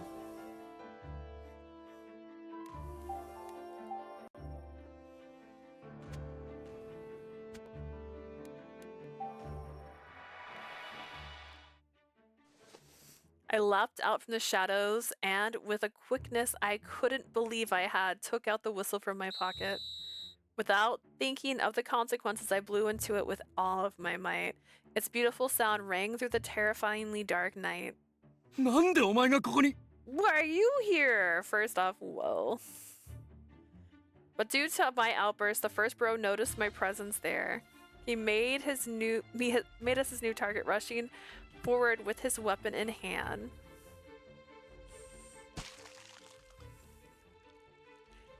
I leapt out from the shadows and, with a quickness I couldn't believe I had, took out the whistle from my pocket. Without thinking of the consequences, I blew into it with all of my might. Its beautiful sound rang through the terrifyingly dark night. なんでお前がここに Why are you here? First off, whoa. But due to my outburst, the first bro noticed my presence there. He made us his new target, rushing forward with his weapon in hand.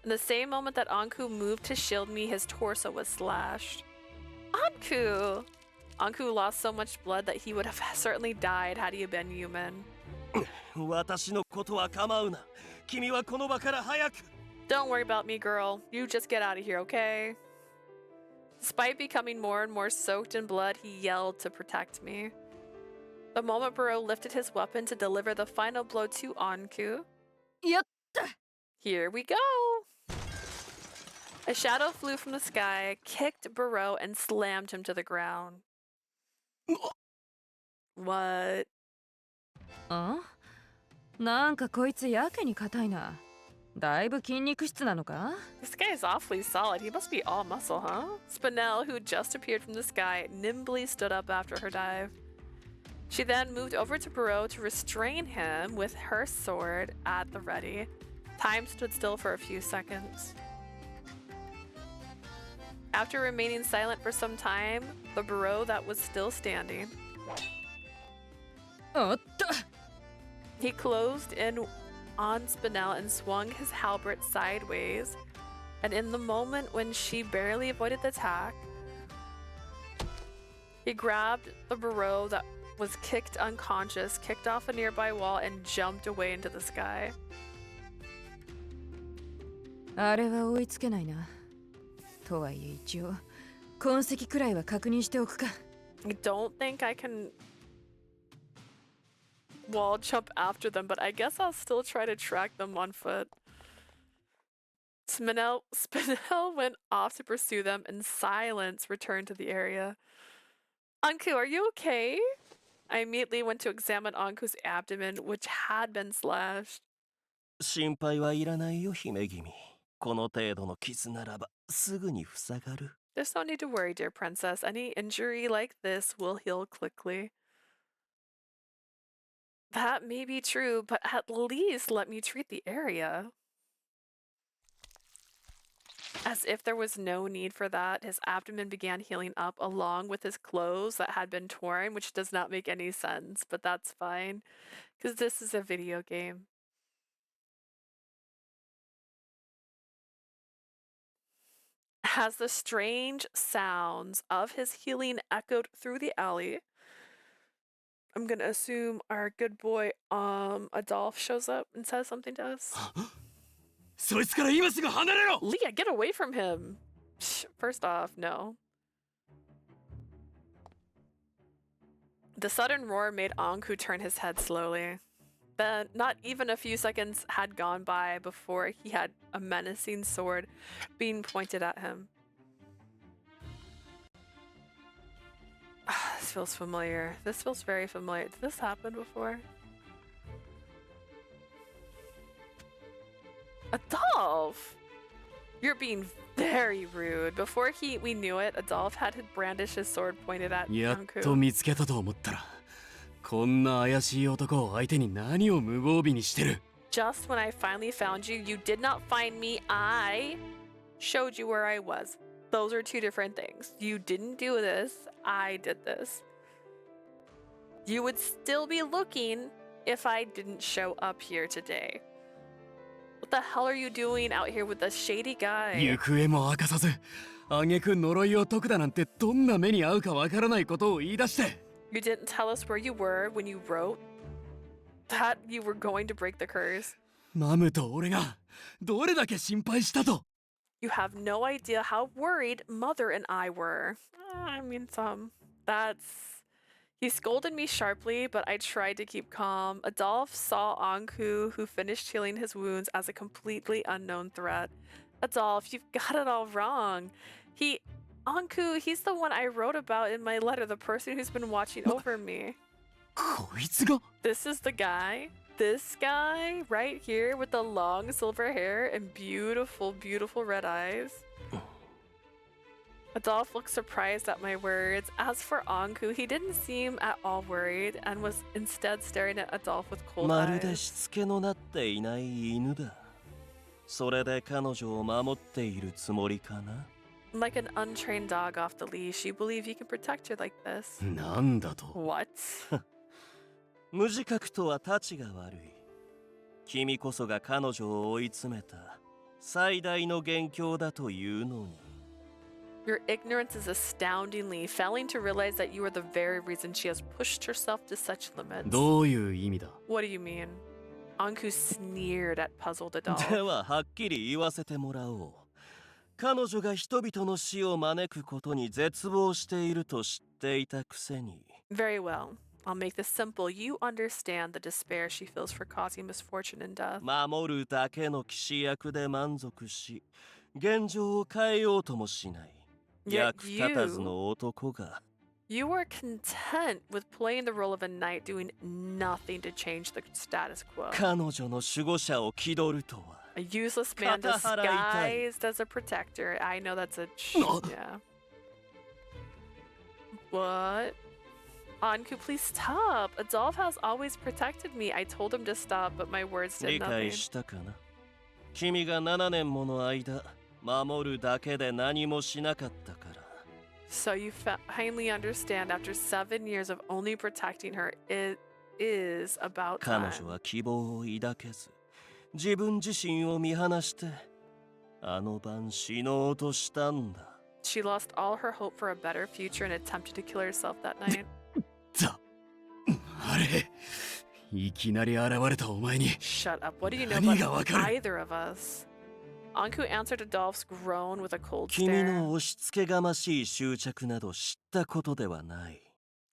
In the same moment that Ankou moved to shield me, his torso was slashed. Ankou! Ankou lost so much blood that he would have certainly died had he been human. 私のことは構うな。君はこの場から早く。Don't worry about me, girl. You just get out of here, okay? Despite becoming more and more soaked in blood, he yelled to protect me. The moment Burrow lifted his weapon to deliver the final blow to Ankou. Yatta! Here we go! A shadow flew from the sky, kicked Burrow, and slammed him to the ground. What? あ？なんかこいつやけに硬いな。だいぶ筋肉質なのか？ This guy is awfully solid. He must be all muscle, huh? Spinel, who just appeared from the sky, nimbly stood up after her dive. She then moved over to Burrow to restrain him with her sword at the ready. Time stood still for a few seconds. After remaining silent for some time, the Burrow that was still standing. おっと！ He closed in on Spinel and swung his halberd sideways, and in the moment when she barely avoided the attack, he grabbed the Burrow that was kicked unconscious, kicked off a nearby wall, and jumped away into the sky. あれは追いつけないな。とはいえ一応痕跡くらいは確認しておくか。I don't think I can wall jump after them, but I guess I'll still try to track them on foot. Spinel went off to pursue them, and silence returned to the area. Ankou, are you okay? I immediately went to examine Ankou's abdomen, which had been slashed. 心配はいらないよ、姫君。この程度の傷ならばすぐに塞がる。There's no need to worry, dear princess. Any injury like this will heal quickly. That may be true, but at least let me treat the area. As if there was no need for that, his abdomen began healing up along with his clothes that had been torn, which does not make any sense, but that's fine, because this is a video game. As the strange sounds of his healing echoed through the alley, I'm gonna assume our good boy Adolphe shows up and says something to us. そいつから今すぐ離れろ Leah, get away from him! First off, no. The sudden roar made Ankou turn his head slowly. Then, not even a few seconds had gone by before he had a menacing sword being pointed at him. This feels familiar. This feels very familiar. Did this happen before? Adolphe! You're being very rude. Before we knew it, Adolphe had brandished his sword pointed at やっ Ankou. と見つけたと思ったらこんな怪しい男を相手に何を無防備にしてる Just when I finally found you, you did not find me. I showed you where I was. Those are two different things. You didn't do this. I did this. You would still be looking if I didn't show up here today. What the hell are you doing out here with a shady guy? 行方も明かさず挙句呪いを解くだなんてどんな目に遭うかわからないことを言い出して You didn't tell us where you were when you wrote that you were going to break the curse. マムと俺がどれだけ心配したと You have no idea how worried Mother and I were. I mean, He scolded me sharply, but I tried to keep calm. Adolphe saw Ankou, who finished healing his wounds, as a completely unknown threat. Adolphe, you've got it all wrong. Ankou, he's the one I wrote about in my letter, the person who's been watching over me. こいつが This is the guy. This guy right here with the long silver hair and beautiful, beautiful red eyes. Adolf looked surprised at my words. As for Ankou, he didn't seem at all worried and was instead staring at Adolf with cold まるで eyes. しつけのなっていない犬だ。それで彼女を守っているつもりかな。 Like an untrained dog off the leash, you believe you can protect her like this? なんだと What? 無自覚とはたちが悪い。君こそが彼女を追い詰めた最大の元凶だというのに。 Your ignorance is astoundingly, failing to realize that you are the very reason she has pushed herself to such limits. どういう意味だ What do you mean? Ankou sneered at puzzled Adolf. でははっきり言わせてもらおう。彼女が人々の死を招くことに絶望していると知っていたくせに。 Very well. I'll make this simple. You understand the despair she feels for causing misfortune and death. 守るだけの騎士役で満足し、現状を変えようともしない。 Yet 役立たずの男が。 You are content with playing the role of a knight, doing nothing to change the status quo. 彼女の守護者を気取るとは。 A useless man 肩払いたい。 disguised as a protector. I know that's a... No. Yeah. What? Ankou, please stop. Adolf has always protected me. I told him to stop, but my words did 理 nothing. 解したかな。君が7年もの間守るだけで何もしなかったから。 So you finally understand after 7 years of only protecting her, it is about 彼 time. 女は希望を抱けず、自分自身を見放して、あの晩死のうとしたんだ。 She lost all her hope for a better future and attempted to kill herself that night. あれいきなり現れたお前に Shut up. What do you know 何が about わかる either of us? Ankou answered Adolph's groan with a cold 君 stare. の押し付けがましい執着など知ったことではない。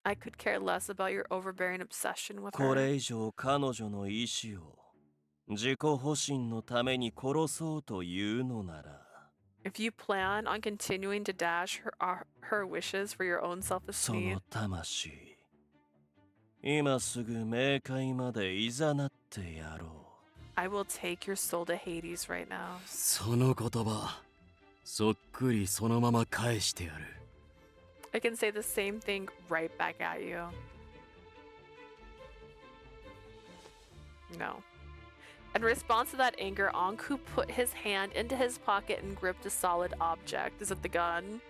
I could care less about your overbearing obsession with こ her. れ以上彼女の意志を自己保身のために殺そうというのなら。 If you plan on continuing to dash her wishes for your own そ self-esteem, の魂、今すぐ冥界までいざなってやろう。 I will take your soul to Hades right now. その言葉そっくりそのまま返してやる I can say the same thing right back at you. No. In response to that anger, Ankou put his hand into his pocket and gripped a solid object. Is it the gun?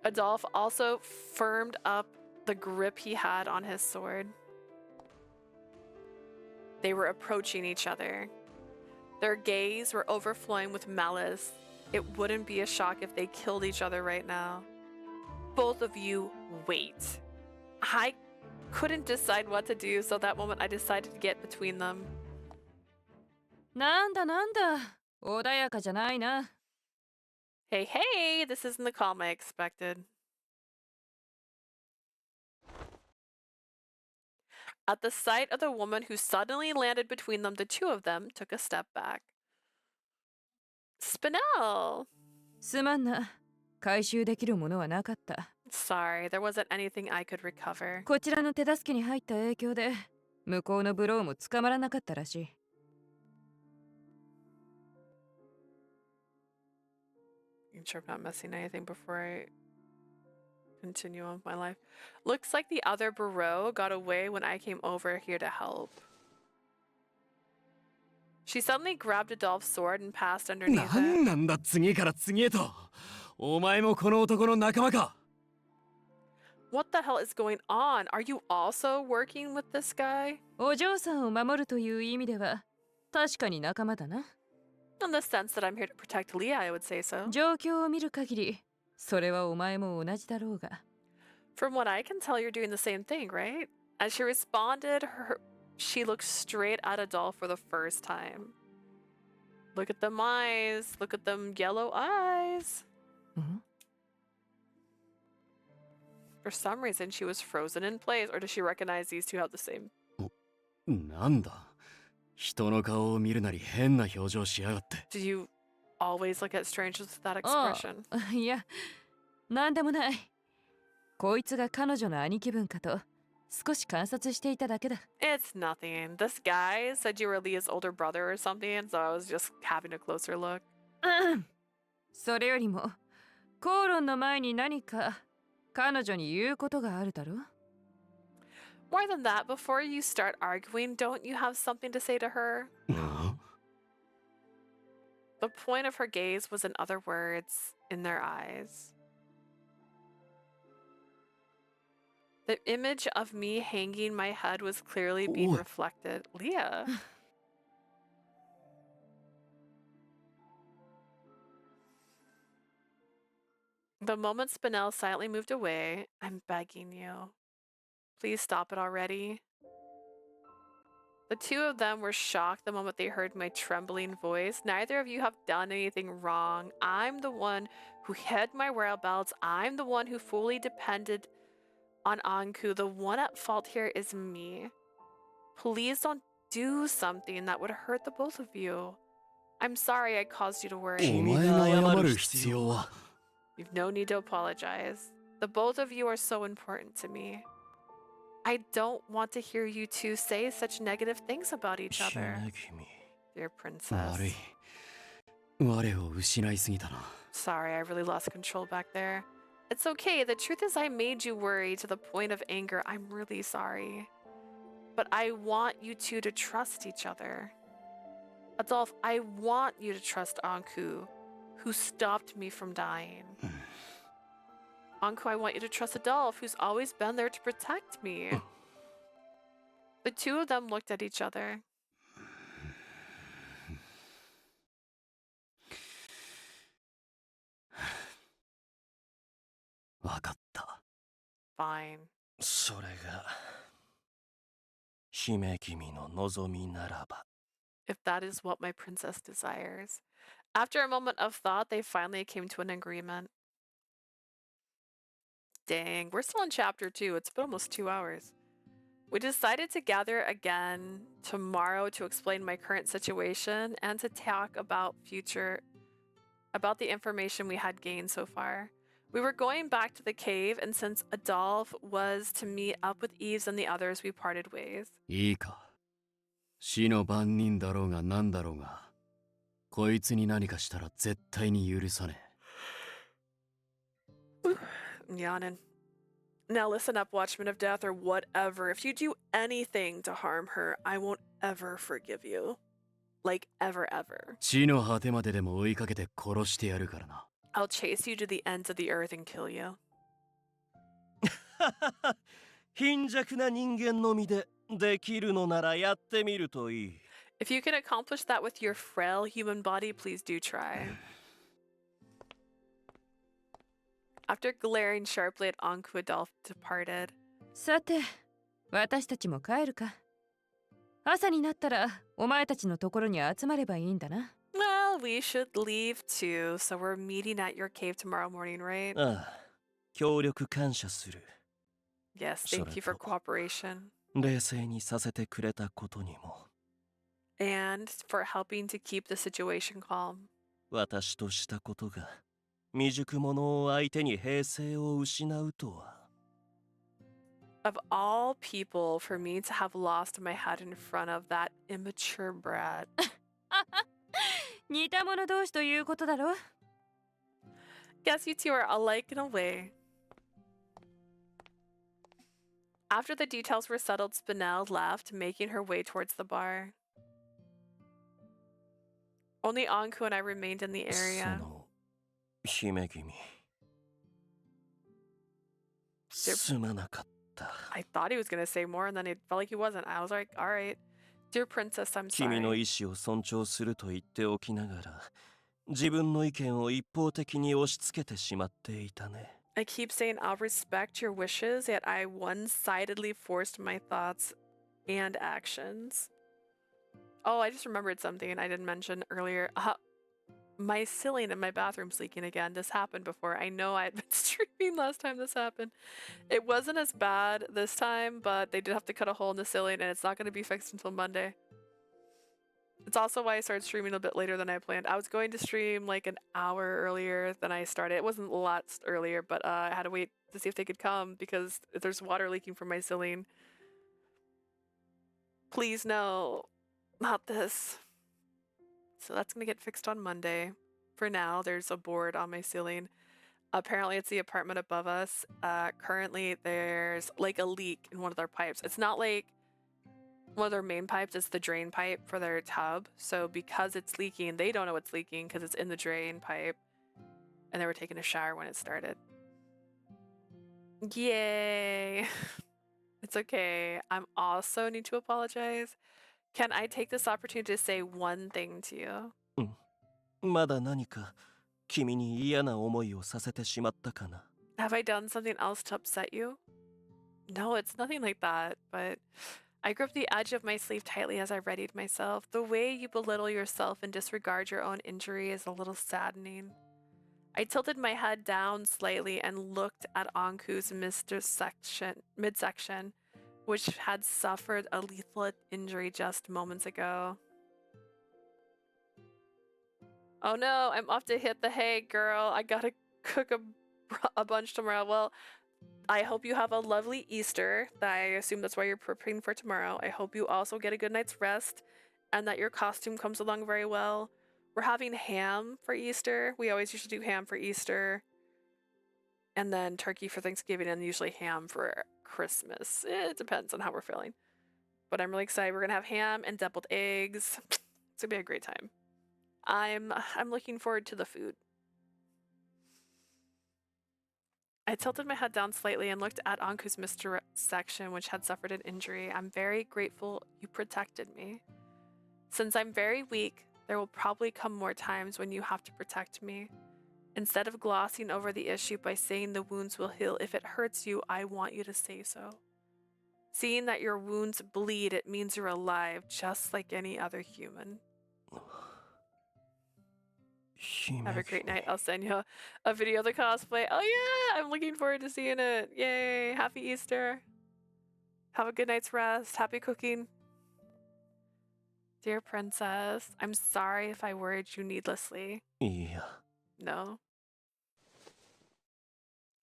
Adolf also firmed up the grip he had on his sword. They were approaching each other. Their gaze were overflowing with malice. It wouldn't be a shock if they killed each other right now. Both of you, wait. I couldn't decide what to do, so that moment I decided to get between them. なんだなんだ、穏やかじゃないな。 Hey, hey, this isn't the calm I expected. At the sight of the woman who suddenly landed between them, the two of them took a step back. Spinel! すまんな。回収できるものはなかった。 Sorry, there wasn't anything I could recover. こちらの手助けに入った影響で、向こうのブローも捕まらなかったらしい。 I'm sure I'm not missing anything before I continue on with my life. Looks like the other Barreau got away when I came over here to help. She suddenly grabbed Adolph's sword and passed underneath な it. んなんだ次から次へとお前もこの男の仲間か What the hell is going on? Are you also working with this guy? お嬢さんを守るという意味では、確かに仲間だな。 In the sense that I'm here to protect Leah, I would say so. 状況を見る限り、それはお前も同じだろうが。 From what I can tell, you're doing the same thing, right? As she responded, she looked straight at Adolph for the first time. Look at them eyes. Look at them yellow eyes. ん For some reason, she was frozen in place. Or does she recognize these two have the same? なんだ人の顔を見るなり変な表情しやがって Do you always look at strangers with that あ expression? あ、いや、なんでもない。こいつが彼女の兄貴分かと、少し観察していただけだ。 It's nothing. This guy said you were Leah's older brother or something, so I was just having a closer look. それよりも口論の前に何か彼女に言うことがあるだろう。 More than that, before you start arguing, don't you have something to say to her? The point of her gaze was in other words, in their eyes. The image of me hanging my head was clearly being reflected. Leah. The moment Spinel silently moved away, I'm begging you. Please stop it already. The two of them were shocked the moment they heard my trembling voice. Neither of you have done anything wrong. I'm the one who hid my whereabouts. I'm the one who fully depended on Ankou. The one at fault here is me. Please don't do something that would hurt the both of you. I'm sorry I caused you to worry. お前が謝る必要は You've no need to apologize. The both of you are so important to me. I don't want to hear you two say such negative things about each other. 姫君 Dear princess. 悪い我を失いすぎたな Sorry, I really lost control back there. It's okay. The truth is I made you worry to the point of anger. I'm really sorry. But I want you two to trust each other. Adolphe, I want you to trust Ankou, who stopped me from dying. Ankou, I want you to trust Adolphe, who's always been there to protect me. The two of them looked at each other. わかった Fine. それが姫君の望みならば If that is what my princess desires. After a moment of thought, they finally came to an agreement. Dang, we're still in chapter 2. It's been almost 2 hours. We decided to gather again tomorrow to explain my current situation and to talk about the information we had gained so far. We were going back to the cave, and since Adolphe was to meet up with Yves and the others, we parted ways. いいか死の番人だろうが何だろうがこいつに何かしたら絶対に許さねえ I'm yawning. Now listen up, Watchman of Death, or whatever. If you do anything to harm her, I won't ever forgive you. Like, ever, ever. 地の果てまででも追いかけて殺してやるからな I'll chase you to the ends of the earth and kill you. 貧弱な人間のみでできるのならやってみるといい If you can accomplish that with your frail human body, please do try. After glaring sharply at Ankou, Adolphe departed. さて私たちも帰るか。朝になったらお前たちのところに集まればいいんだな。 Well, we should leave too, so we're meeting at your cave tomorrow morning, right? ああ協力感謝する Yes, thank you for cooperation. 冷静にさせてくれたことにも And for helping to keep the situation calm. 私としたことが未熟者を相手に平静を失うとは Of all people, for me to have lost my head in front of that immature brat. 似た者同士ということだろう。 Guess you two are alike in a way. After the details were settled, Spinel left, making her way towards the bar. Only Ankou and I remained in the そ area. の姫君すまなかった I thought he was going to say more, and then it felt like he wasn't. I was like, all right. Dear princess, I'm 君の sorry. 意志を尊重すると言っておきながら自分の意見を一方的に押し付けてしまっていたね I keep saying I'll respect your wishes, yet I one-sidedly forced my thoughts and actions. Oh, I just remembered something I didn't mention earlier. My ceiling in my bathroom's leaking again. This happened before. I know I had been streaming last time this happened. It wasn't as bad this time, but they did have to cut a hole in the ceiling, and it's not going to be fixed until Monday. It's also why I started streaming a bit later than I planned. I was going to stream like an hour earlier than I started. It wasn't a lot earlier, but I had to wait to see if they could come because there's water leaking from my ceiling. Please no, not this. So that's gonna get fixed on Monday. For now, there's a board on my ceiling. Apparently it's the apartment above us. Currently there's like a leak in one of their pipes. It's not like one of their main pipes, it's the drain pipe for their tub. So because it's leaking, they don't know it's leaking because it's in the drain pipe. And they were taking a shower when it started. Yay! It's okay. I'm also need to apologize. Can I take this opportunity to say one thing to you? まだ何か君に嫌な思いをさせてしまったかな Have I done something else to upset you? No, it's nothing like that, but I gripped the edge of my sleeve tightly as I readied myself. The way you belittle yourself and disregard your own injury is a little saddening. I tilted my head down slightly and looked at Ankou's midsection, which had suffered a lethal injury just moments ago. Oh no, I'm off to hit the hay, girl. I gotta cook a bunch tomorrow. Well, I hope you have a lovely Easter. I assume that's why you're preparing for tomorrow. I hope you also get a good night's rest and that your costume comes along very well. We're having ham for Easter. We always usually do ham for Easter. And then turkey for Thanksgiving and usually ham for Christmas. It depends on how we're feeling. But I'm really excited. We're gonna have ham and deviled eggs. It's gonna be a great time. I'm looking forward to the food. I tilted my head down slightly and looked at Ankou's midsection, which had suffered an injury. I'm very grateful you protected me. Since I'm very weak, there will probably come more times when you have to protect me. Instead of glossing over the issue by saying the wounds will heal if it hurts you, I want you to say so. Seeing that your wounds bleed, it means you're alive, just like any other human. Have a great night. I'll send you a video of the cosplay. Oh yeah, I'm looking forward to seeing it. Yay, happy Easter. Have a good night's rest. Happy cooking. Dear princess, I'm sorry if I worried you needlessly. Yeah. No.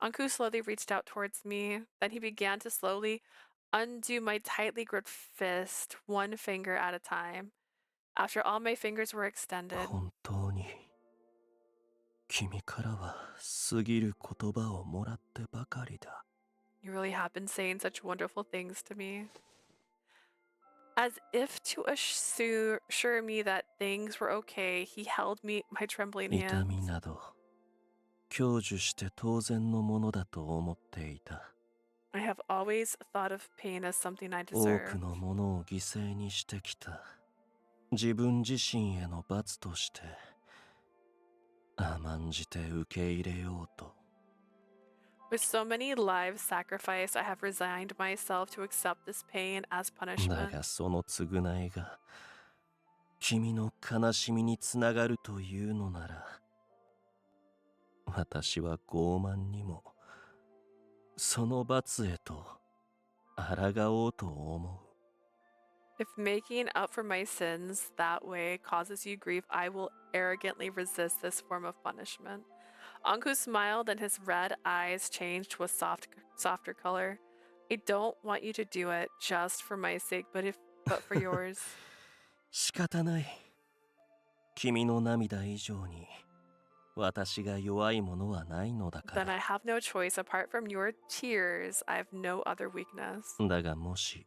Ankou slowly reached out towards me. Then he began to slowly undo my tightly gripped fist, one finger at a time. After all my fingers were extended, 本当に君からは過ぎる言葉をもらってばかりだ you really have been saying such wonderful things to me. As if to assure me that things were okay, he held my trembling 痛み hands. など享受して当然のものだと思っていた I have always thought of pain as something I 多 deserve. くのものを犠牲にしてきた自分自身への罰として甘んじて受け入れようと With so many lives sacrificed, I have resigned myself to accept this pain as だ punishment. がその償いが君の悲しみにつながるというのなら私は傲慢にもその罰へと抗おうと思う If making up for my sins that way causes you grief, I will arrogantly resist this form of punishment. Ankou smiled and his red eyes changed to a softer color. I don't want you to do it just for my sake, but for yours. 仕方ない君の涙以上に私が弱いものはないのだか Then I ら have no choice. Apart from your tears, I have no other weakness. だがもし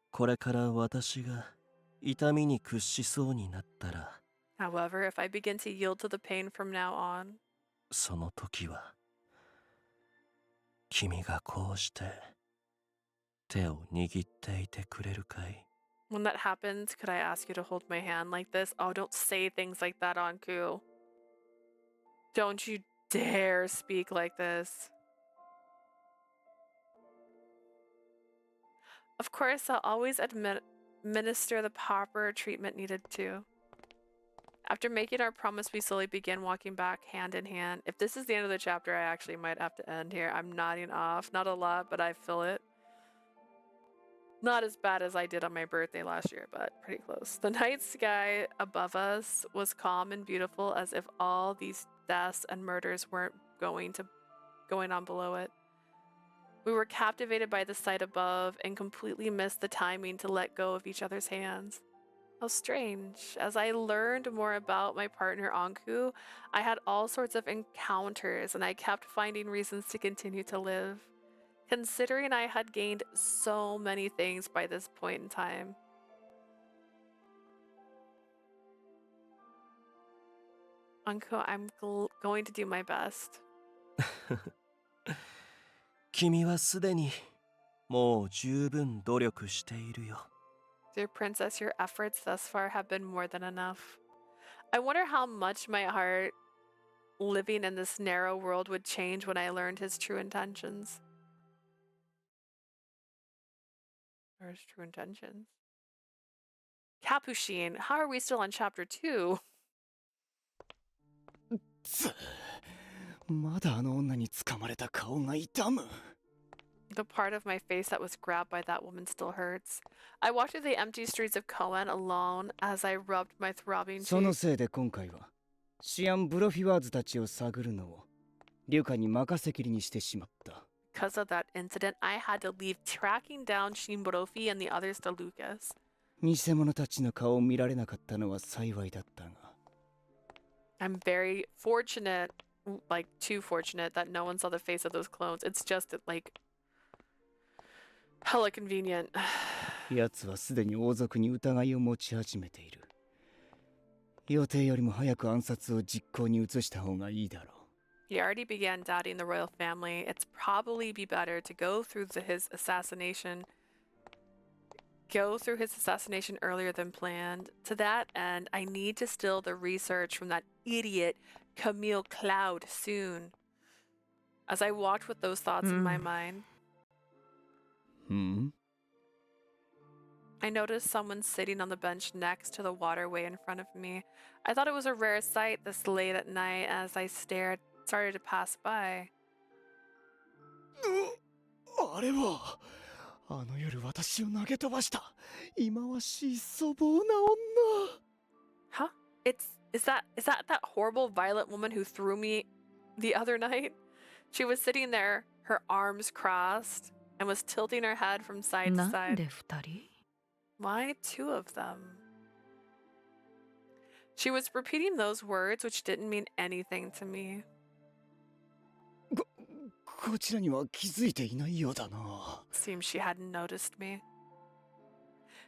これから私が痛みに屈しそうになったら However, if I begin to yield to the pain from now on, その時は君がこうして手を握っていてくれるかい when that happens, could I ask you to hold my hand like this? Oh, don't say things like that, Ankou. Don't you dare speak like this. Of course, I'll always administer the proper treatment needed too. After making our promise, we slowly began walking back hand in hand. If this is the end of the chapter, I actually might have to end here. I'm nodding off. Not a lot, but I feel it. Not as bad as I did on my birthday last year, but pretty close. The night sky above us was calm and beautiful, as if all these deaths and murders weren't going on below it. We were captivated by the sight above and completely missed the timing to let go of each other's hands. How strange. As I learned more about my partner Ankou, I had all sorts of encounters and I kept finding reasons to continue to live. Considering I had gained so many things by this point in time. Ankou, I'm going to do my best. 君はすでにもう十分努力しているよ。 Dear princess, your efforts thus far have been more than enough. I wonder how much my heart living in this narrow world would change when I learned his true intentions. Or his true intentions. Capuchin, how are we still on chapter 2? まだあの女に掴まれた顔が痛む。 The part of my face that was grabbed by that woman still hurts. I walked through the empty streets of Koen alone as I rubbed my throbbing その cheek. せいで今回はシアン・ブロフィワーズたちを探るのをリュカに任せきりにしてしまった。 Because of that incident, I had to leave tracking down Shimborofi and the others to Lucas. 偽物たちの顔を見られなかったのは幸いだったが。 I'm very fortunate, like too fortunate, that no one saw the face of those clones. It's just like hella convenient. 奴はすでに王族に疑いを持ち始めている。予定よりも早く暗殺を実行に移した方がいいだろう。 He already began doubting the royal family. It's probably be better to go through his assassination earlier than planned. To that end, I need to steal the research from that idiot Camille Cloud soon. As I walked with those thoughts in my mind, I noticed someone sitting on the bench next to the waterway in front of me. I thought it was a rare sight this late at night as I started to pass by. あれはあの夜私を投げ飛ばした忌まわしい粗暴な女。 Huh? Is that that horrible violent woman who threw me the other night? She was sitting there, her arms crossed, and was tilting her head from side to なん side. で二人 Why two of them? She was repeating those words which didn't mean anything to me. こちらには気づいていないようだな。 Seems she hadn't noticed me.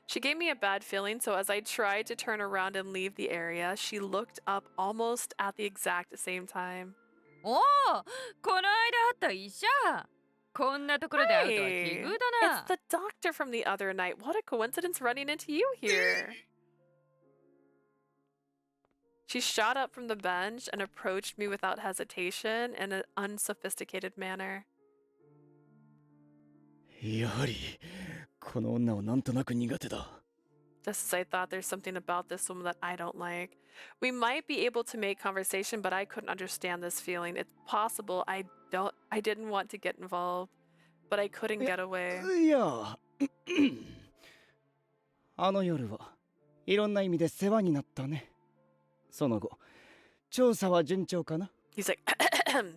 She gave me a bad feeling, so as I tried to turn around and leave the area, she looked up almost at the exact same time. おお、この間会った医者。こんなところで会うとは奇 Hey, 遇だな it's。the doctor from the other night. What a coincidence running into you here. She shot up from the bench and approached me without hesitation in an unsophisticated manner. やはりこの女はなんとなく苦手だ。 Just as I thought, there's something about this woman that I don't like. We might be able to make conversation, but I couldn't understand this feeling. It's possible I didn't want to get involved, but I couldn't get away. いや、あの夜はいろんな意味で世話になったね。その後、調査は順調かな？ He's like,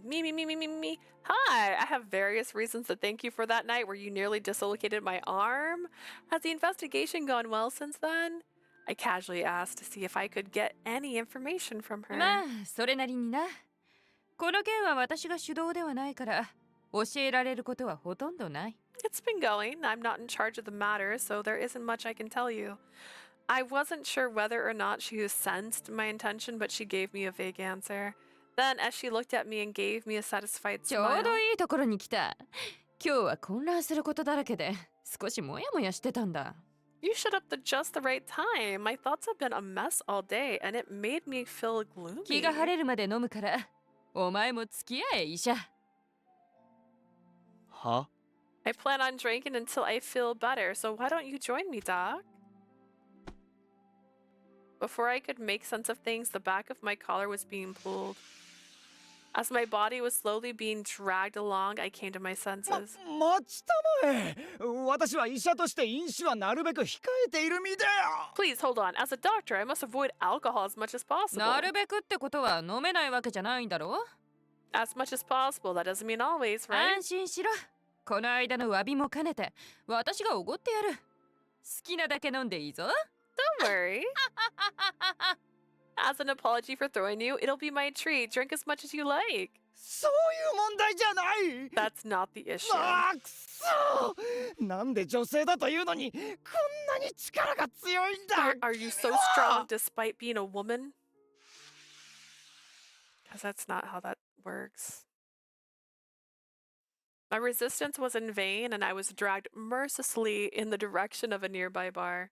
me. Hi, I have various reasons to thank you for that night where you nearly dislocated my arm. Has the investigation gone well since then? I casually asked to see if I could get any information from her. まあ、それなりにな。この件は私が主導ではないから、教えられることはほとんどない。It's been going. I'm not in charge of the matter, so there isn't much I can tell you. I wasn't sure whether or not she sensed my intention, but she gave me a vague answer. Then, as she looked at me and gave me a satisfied ちょう smile, どいいところに来た。今日は混乱することだらけで、少しモヤモヤしてたんだ。you showed up at just the right time. My thoughts have been a mess all day, and it made me feel gloomy. 気が晴れるまで飲むから、お前も付き合え、医者。は？ I plan on drinking until I feel better, so why don't you join me, Doc? Before I could make sense of things, the back of my collar was being pulled. As my body was slowly being dragged along, I came to my senses. 待ちたまえ。私は医者として飲酒はなるべく控えている身だよ。 Please hold on. As a doctor, I must avoid alcohol as much as possible. なるべくってことは飲めないわけじゃないんだろ？ As much as possible. That doesn't mean always, right? 安心しろ。この間の詫びも兼ねて私がおごってやる。好きなだけ飲んでいいぞ。Don't worry. As an apology for throwing you, it'll be my treat. Drink as much as you like. そういう問題じゃない。 That's not the issue. あーくそー。なんで女性だというのにこんなに力が強いんだ。 Are you so strong despite being a woman? Because that's not how that works. My resistance was in vain, and I was dragged mercilessly in the direction of a nearby bar.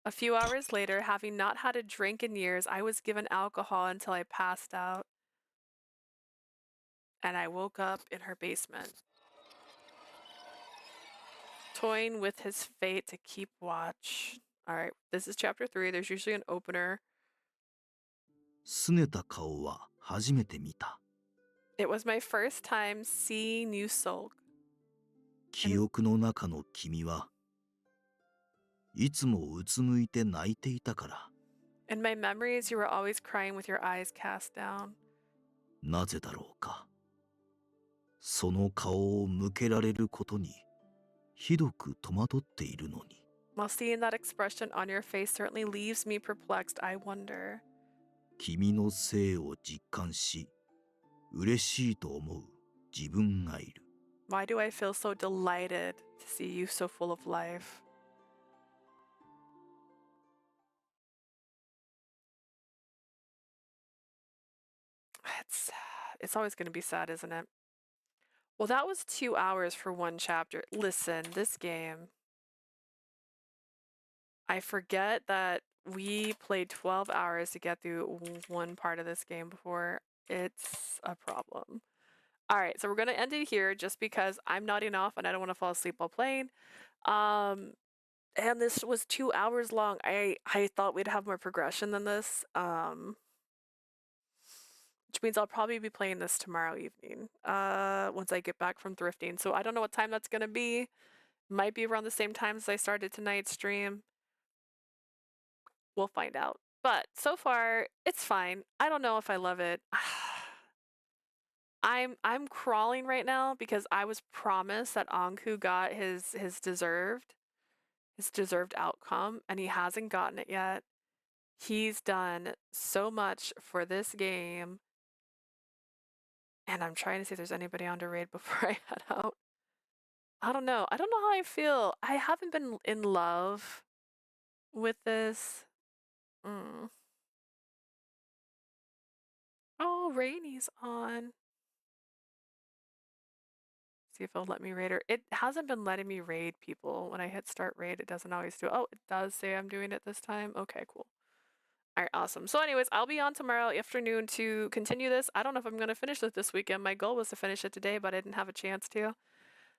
A few hours later, having not had a drink in years, I was given alcohol until I passed out. And I woke up in her basement, toying with his fate to keep watch. Alright, this is chapter 3. There's usually an opener. 拗ねた顔は初めて見た。 It was my first time seeing you sulk. 記憶の中の君はいつもうつむいて泣いていたから。 In my memories, you were always crying with your eyes cast down. なぜだろうか。その顔を向けられることにひどく戸惑っているのに。 While seeing that expression on your face certainly leaves me perplexed, I wonder. 君の性を実感し、嬉しいと思う自分がいる。 Why do I feel so delighted to see you so full of life? It's sad. It's always going to be sad, isn't it? Well, that was 2 hours for one chapter. Listen, this game. I forget that we played 12 hours to get through one part of this game before. It's a problem. All right, so we're going to end it here just because I'm nodding off and I don't want to fall asleep while playing. And this was 2 hours long. I thought we'd have more progression than this. Which means I'll probably be playing this tomorrow evening once I get back from thrifting. So I don't know what time that's going to be. Might be around the same time as I started tonight's stream. We'll find out. But so far, it's fine. I don't know if I love it. I'm crawling right now because I was promised that Ankou got his deserved outcome, and he hasn't gotten it yet. He's done so much for this game. And I'm trying to see if there's anybody on to raid before I head out. I don't know. I don't know how I feel. I haven't been in love with this. Oh, Rainy's on. See if it'll let me raid her. It hasn't been letting me raid people. When I hit start raid, it doesn't always do it. Oh, it does say I'm doing it this time. Okay, cool. All right, awesome. So anyways, I'll be on tomorrow afternoon to continue this. I don't know if I'm going to finish it this weekend. My goal was to finish it today, but I didn't have a chance to.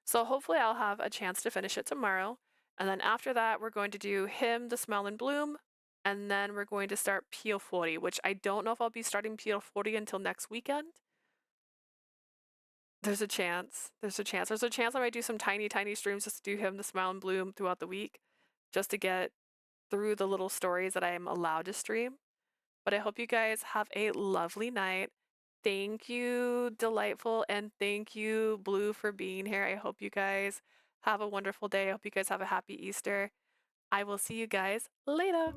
So hopefully I'll have a chance to finish it tomorrow. And then after that, we're going to do Him, The Smell and Bloom. And then we're going to start PO40, which I don't know if I'll be starting PO40 until next weekend. There's a chance. There's a chance I might do some tiny streams just to do Him, The Smile and Bloom throughout the week. Just to get through the little stories that I am allowed to stream. But I hope you guys have a lovely night. Thank you, Delightful, and thank you, Blue, for being here. I hope you guys have a wonderful day. I hope you guys have a happy Easter. I will see you guys later.